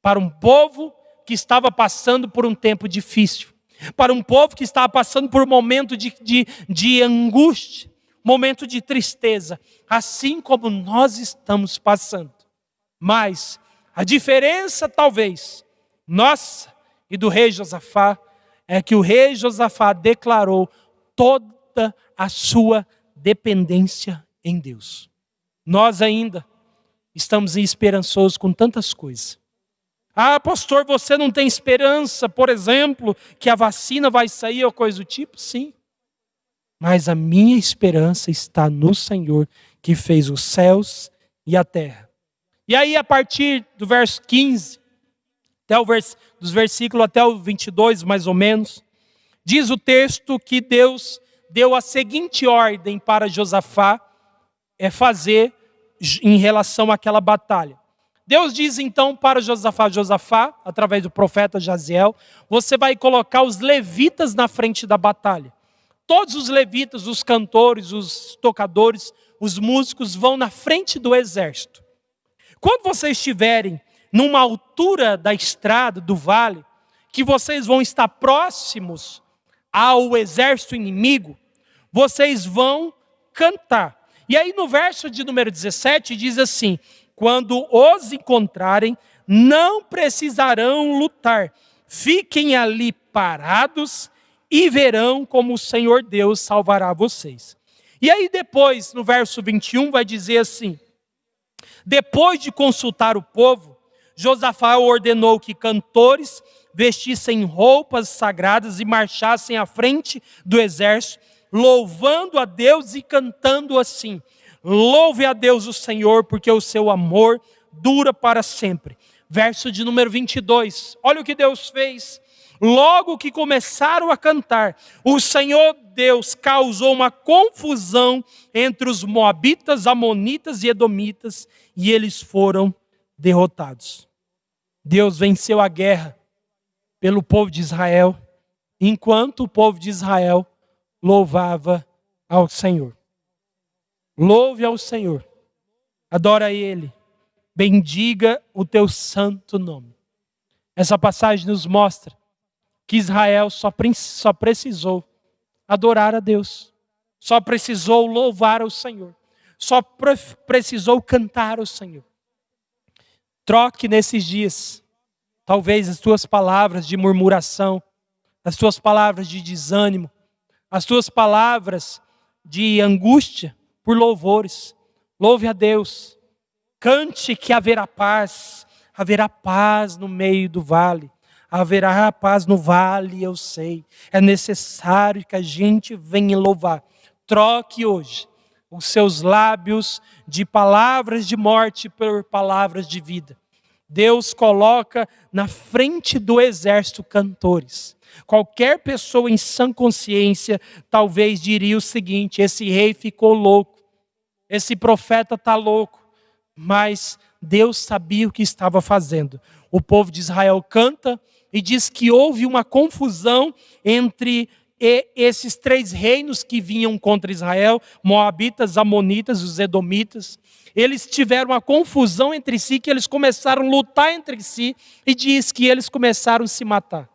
J: para um povo que estava passando por um tempo difícil. Para um povo que estava passando por um momento de angústia. Momento de tristeza, assim como nós estamos passando. Mas a diferença talvez nossa e do rei Josafá é que o rei Josafá declarou toda a sua dependência em Deus. Nós ainda estamos esperançosos com tantas coisas. Ah, pastor, você não tem esperança, por exemplo, que a vacina vai sair ou coisa do tipo? Sim. Mas a minha esperança está no Senhor, que fez os céus e a terra. E aí, a partir do verso 15, dos versículos até o 22, mais ou menos, diz o texto que Deus deu a seguinte ordem para Josafá fazer em relação àquela batalha. Deus diz então para Josafá, através do profeta Jaziel, você vai colocar os levitas na frente da batalha. Todos os levitas, os cantores, os tocadores, os músicos vão na frente do exército. Quando vocês estiverem numa altura da estrada, do vale, que vocês vão estar próximos ao exército inimigo, vocês vão cantar. E aí no verso de número 17 diz assim: quando os encontrarem, não precisarão lutar, fiquem ali parados e verão como o Senhor Deus salvará vocês. E aí depois, no verso 21, vai dizer assim: depois de consultar o povo, Josafá ordenou que cantores vestissem roupas sagradas e marchassem à frente do exército, louvando a Deus e cantando assim: louve a Deus o Senhor, porque o seu amor dura para sempre. Verso de número 22, olha o que Deus fez. Logo que começaram a cantar, o Senhor Deus causou uma confusão entre os moabitas, amonitas e edomitas, e eles foram derrotados. Deus venceu a guerra pelo povo de Israel, enquanto o povo de Israel louvava ao Senhor. Louve ao Senhor, adora Ele, bendiga o teu santo nome. Essa passagem nos mostra que Israel só precisou adorar a Deus, só precisou louvar ao Senhor, só precisou cantar ao Senhor. Troque nesses dias, talvez as tuas palavras de murmuração, as tuas palavras de desânimo, as tuas palavras de angústia por louvores. Louve a Deus, cante que haverá paz no meio do vale. Haverá paz no vale, eu sei. É necessário que a gente venha louvar. Troque hoje os seus lábios de palavras de morte por palavras de vida. Deus coloca na frente do exército cantores. Qualquer pessoa em sã consciência talvez diria o seguinte: esse rei ficou louco, esse profeta está louco. Mas Deus sabia o que estava fazendo. O povo de Israel canta e diz que houve uma confusão entre e esses 3 reinos que vinham contra Israel, Moabitas, Amonitas, os Edomitas, eles tiveram uma confusão entre si, que eles começaram a lutar entre si, e diz que eles começaram a se matar.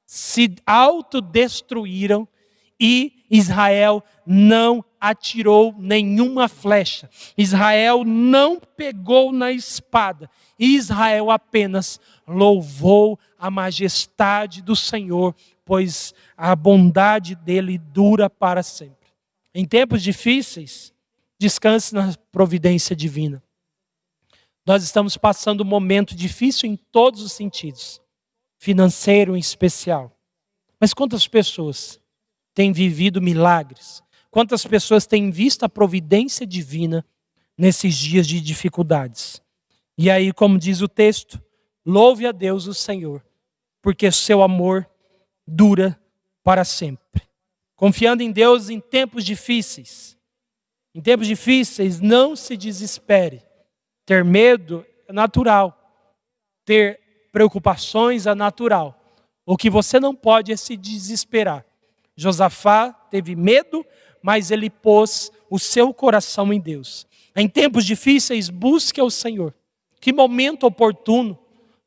J: Se autodestruíram, e Israel não atirou nenhuma flecha. Israel não pegou na espada. Israel apenas louvou a majestade do Senhor, pois a bondade dele dura para sempre. Em tempos difíceis, descanse na providência divina. Nós estamos passando um momento difícil em todos os sentidos, financeiro em especial. Mas quantas pessoas têm vivido milagres? Quantas pessoas têm visto a providência divina nesses dias de dificuldades? E aí, como diz o texto, louve a Deus o Senhor, porque seu amor dura para sempre. Confiando em Deus em tempos difíceis. Em tempos difíceis, não se desespere. Ter medo é natural. Ter preocupações é natural. O que você não pode é se desesperar. Josafá teve medo, mas ele pôs o seu coração em Deus. Em tempos difíceis, busque ao Senhor. Que momento oportuno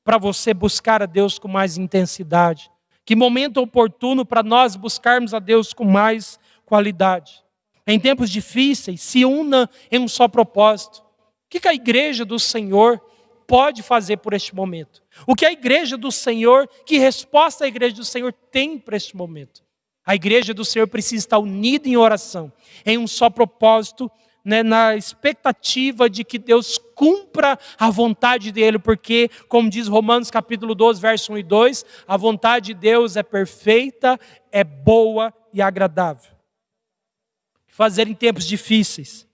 J: para você buscar a Deus com mais intensidade. Que momento oportuno para nós buscarmos a Deus com mais qualidade. Em tempos difíceis, se una em um só propósito. O que a igreja do Senhor pode fazer por este momento? O que a igreja do Senhor, que resposta a igreja do Senhor tem para este momento? A igreja do Senhor precisa estar unida em oração, em um só propósito, na expectativa de que Deus cumpra a vontade dele, porque, como diz Romanos capítulo 12, verso 1 e 2, a vontade de Deus é perfeita, é boa e agradável. Fazer em tempos difíceis,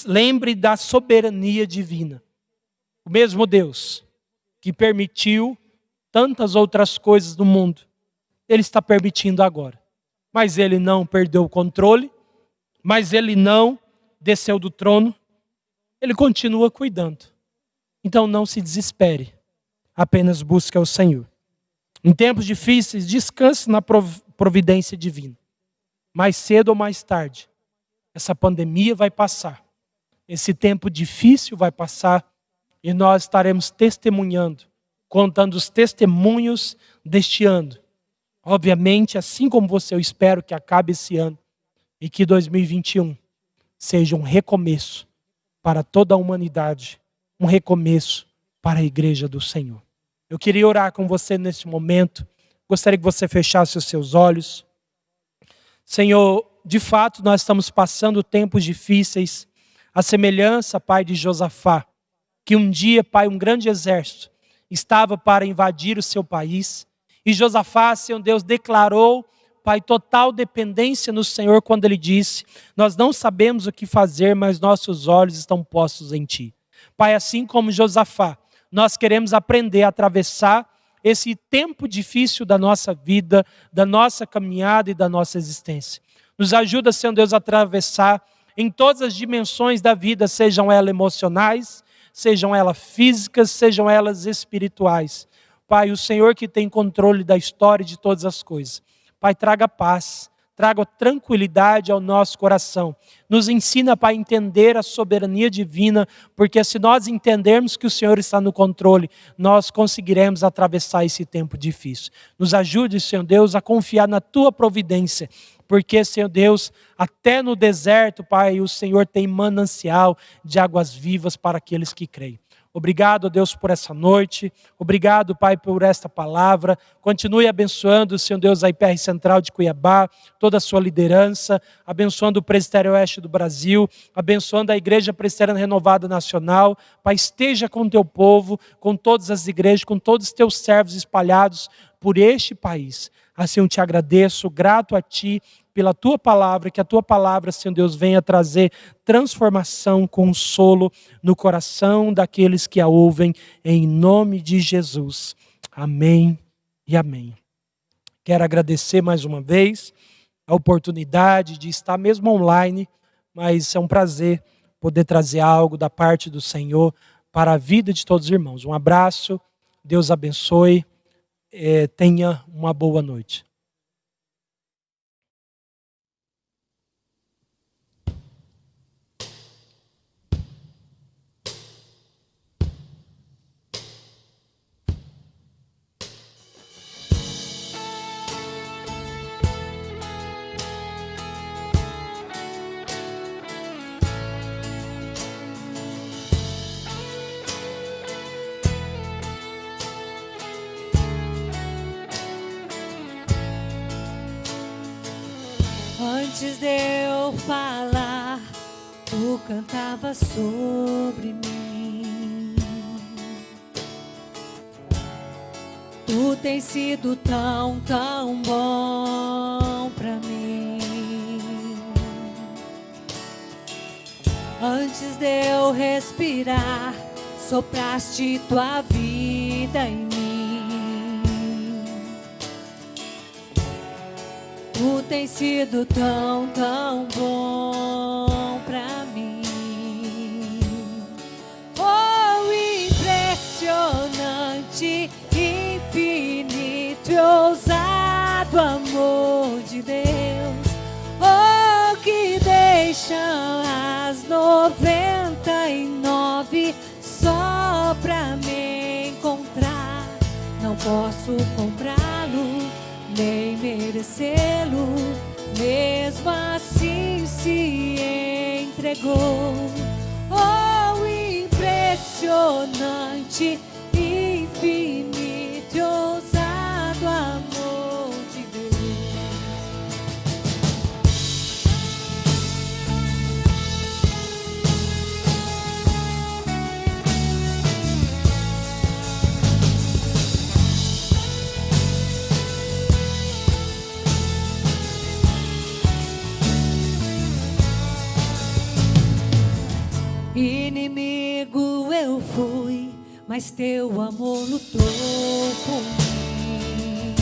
J: lembre da soberania divina. O mesmo Deus que permitiu tantas outras coisas no mundo, Ele está permitindo agora. Mas Ele não perdeu o controle, mas Ele não desceu do trono, Ele continua cuidando. Então não se desespere, apenas busque ao Senhor. Em tempos difíceis, descanse na providência divina. Mais cedo ou mais tarde, essa pandemia vai passar. Esse tempo difícil vai passar e nós estaremos testemunhando, contando os testemunhos deste ano. Obviamente, assim como você, eu espero que acabe esse ano e que 2021 seja um recomeço para toda a humanidade, um recomeço para a igreja do Senhor. Eu queria orar com você nesse momento, gostaria que você fechasse os seus olhos. Senhor, de fato nós estamos passando tempos difíceis, a semelhança, Pai, de Josafá, que um dia, Pai, um grande exército estava para invadir o seu país, e Josafá, Senhor Deus, declarou, Pai, total dependência no Senhor quando Ele disse, nós não sabemos o que fazer, mas nossos olhos estão postos em Ti. Pai, assim como Josafá, nós queremos aprender a atravessar esse tempo difícil da nossa vida, da nossa caminhada e da nossa existência. Nos ajuda, Senhor Deus, a atravessar em todas as dimensões da vida, sejam elas emocionais, sejam elas físicas, sejam elas espirituais. Pai, o Senhor que tem controle da história e de todas as coisas. Pai, traga paz, traga tranquilidade ao nosso coração. Nos ensina, Pai, a entender a soberania divina, porque se nós entendermos que o Senhor está no controle, nós conseguiremos atravessar esse tempo difícil. Nos ajude, Senhor Deus, a confiar na Tua providência, porque, Senhor Deus, até no deserto, Pai, o Senhor tem manancial de águas vivas para aqueles que creem. Obrigado, Deus, por essa noite. Obrigado, Pai, por esta palavra. Continue abençoando, Senhor Deus, a IPR Central de Cuiabá, toda a sua liderança, abençoando o Presbitério Oeste do Brasil, abençoando a Igreja Presbiteriana Renovada Nacional. Pai, esteja com o teu povo, com todas as igrejas, com todos os teus servos espalhados por este país. Assim eu te agradeço, grato a Ti pela Tua palavra, que a Tua palavra, Senhor Deus, venha trazer transformação, consolo no coração daqueles que a ouvem, em nome de Jesus. Amém e amém. Quero agradecer mais uma vez a oportunidade de estar mesmo online, mas é um prazer poder trazer algo da parte do Senhor para a vida de todos os irmãos. Um abraço, Deus abençoe, tenha uma boa noite.
H: Antes de eu falar, tu cantava sobre mim. Tu tens sido tão, tão bom pra mim. Antes de eu respirar, sopraste tua vida em mim. Tu tens sido tão, tão bom pra mim. Oh, impressionante, infinito e ousado amor de Deus. Oh, que deixa as 99 só pra me encontrar. Não posso comprá-lo, nem merecê-lo, mesmo assim se entregou. Oh, impressionante, infinito e ousado amor de Deus. Inimigo eu fui, mas teu amor lutou por mim.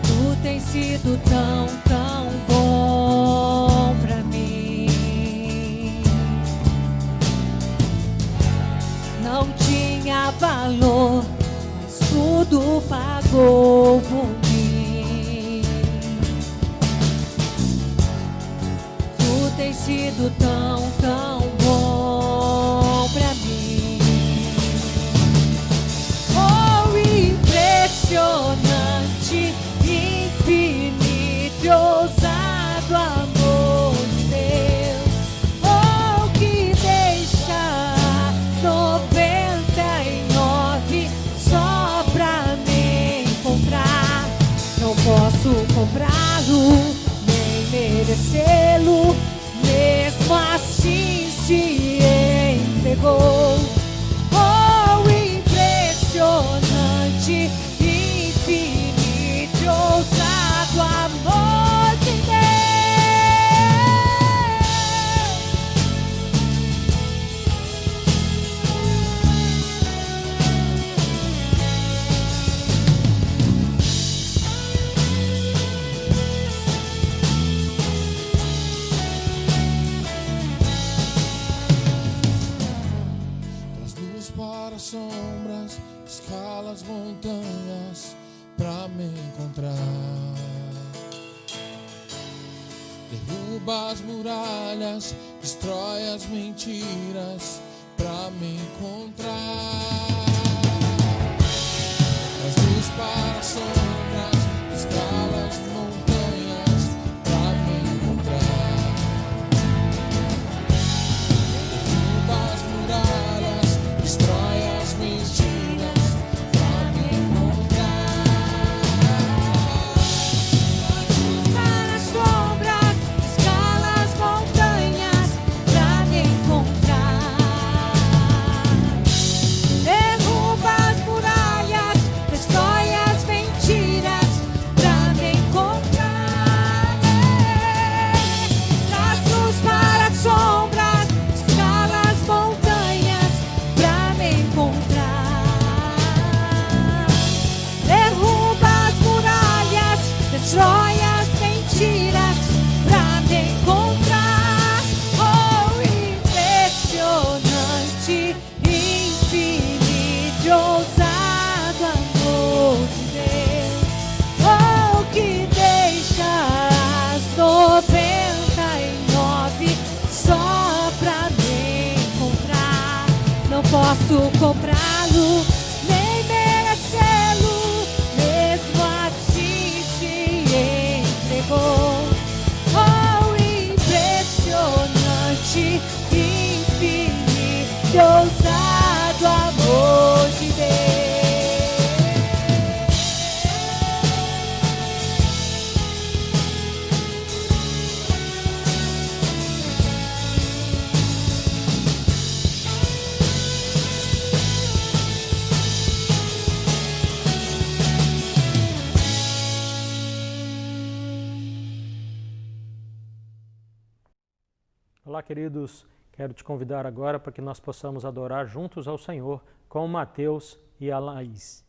H: Tu tens sido tão, tão bom pra mim. Não tinha valor, mas tudo pagou por mim. Tem sido tão, tão bom pra mim. Oh, impressionante, infinito e ousado amor de Deus. Oh, que deixa 99 só pra me encontrar. Não posso comprá-lo, nem merecê-lo, mesmo assim se entregou. Oh, impressionante, infinito e ousado amor de Deus.
I: Para sombras, escala as montanhas pra me encontrar. Derruba as muralhas, destrói as mentiras pra me encontrar. Traz luz para sombras, escala as montanhas pra me encontrar. Derruba as muralhas, destrói as mentiras pra me encontrar. Luz para sombras, escala as montanhas pra me encontrar. Derruba as muralhas, destrói as mentiras pra me encontrar. Traz luz para sombras, escala as montanhas pra me encontrar. Derruba as muralhas, destrói as mentiras pra me encontrar. Oh, impressionante, infinito e ousado amor de Deus. Oh, que deixa as 99 só pra me encontrar. Não posso comprá-lo, nem merecê-lo, mesmo assim se entregou. Oh, impressionante, infinito e ousado amor de Deus.
K: Olá, queridos. Quero te convidar agora para que nós possamos adorar juntos ao Senhor com o Mateus e a Laís.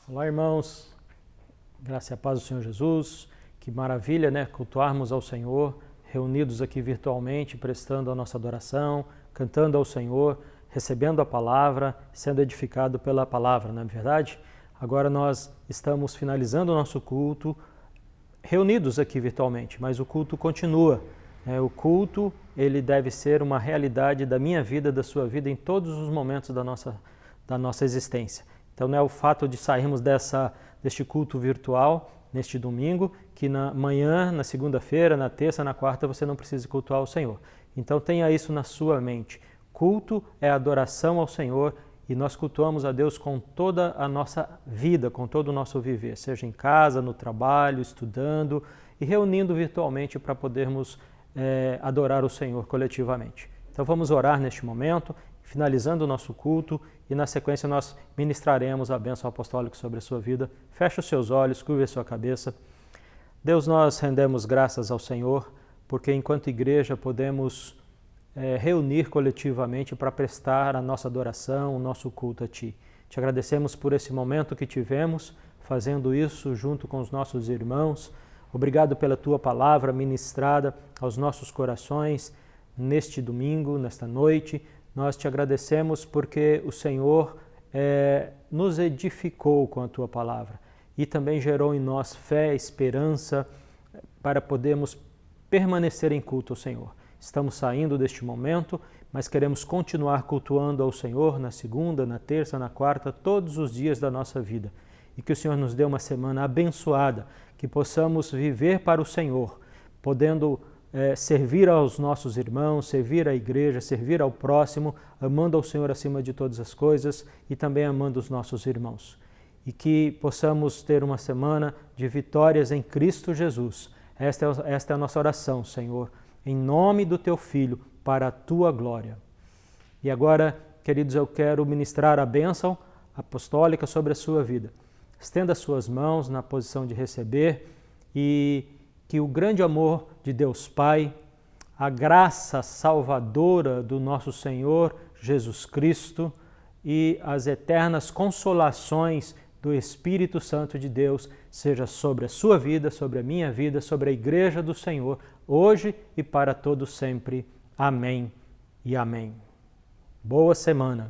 K: Olá, irmãos, graça e a paz do Senhor Jesus. Que maravilha, né? Cultuarmos ao Senhor, reunidos aqui virtualmente, prestando a nossa adoração, cantando ao Senhor, recebendo a palavra, sendo edificado pela palavra, não é verdade? Agora nós estamos finalizando o nosso culto, reunidos aqui virtualmente, mas o culto continua. O culto, ele deve ser uma realidade da minha vida, da sua vida, em todos os momentos da nossa existência. Então não é o fato de sairmos deste culto virtual, neste domingo, que na manhã, na segunda-feira, na terça, na quarta, você não precisa cultuar o Senhor. Então tenha isso na sua mente. Culto é adoração ao Senhor e nós cultuamos a Deus com toda a nossa vida, com todo o nosso viver, seja em casa, no trabalho, estudando e reunindo virtualmente para podermos adorar o Senhor coletivamente. Então vamos orar neste momento, finalizando o nosso culto, e na sequência nós ministraremos a bênção apostólica sobre a sua vida. Feche os seus olhos, curve a sua cabeça. Deus, nós rendemos graças ao Senhor, porque enquanto igreja podemos reunir coletivamente para prestar a nossa adoração, o nosso culto a Ti. Te agradecemos por esse momento que tivemos, fazendo isso junto com os nossos irmãos. Obrigado pela Tua palavra ministrada aos nossos corações neste domingo, nesta noite. Nós te agradecemos porque o Senhor nos edificou com a Tua palavra e também gerou em nós fé, esperança para podermos permanecer em culto ao Senhor. Estamos saindo deste momento, mas queremos continuar cultuando ao Senhor na segunda, na terça, na quarta, todos os dias da nossa vida. E que o Senhor nos dê uma semana abençoada, que possamos viver para o Senhor, podendo servir aos nossos irmãos, servir à igreja, servir ao próximo, amando ao Senhor acima de todas as coisas e também amando os nossos irmãos. E que possamos ter uma semana de vitórias em Cristo Jesus. Esta é a nossa oração, Senhor, em nome do Teu Filho, para a Tua glória. E agora, queridos, eu quero ministrar a bênção apostólica sobre a sua vida. Estenda as suas mãos na posição de receber e que o grande amor de Deus Pai, a graça salvadora do nosso Senhor Jesus Cristo e as eternas consolações do Espírito Santo de Deus seja sobre a sua vida, sobre a minha vida, sobre a Igreja do Senhor, hoje e para todo sempre. Amém e amém. Boa semana.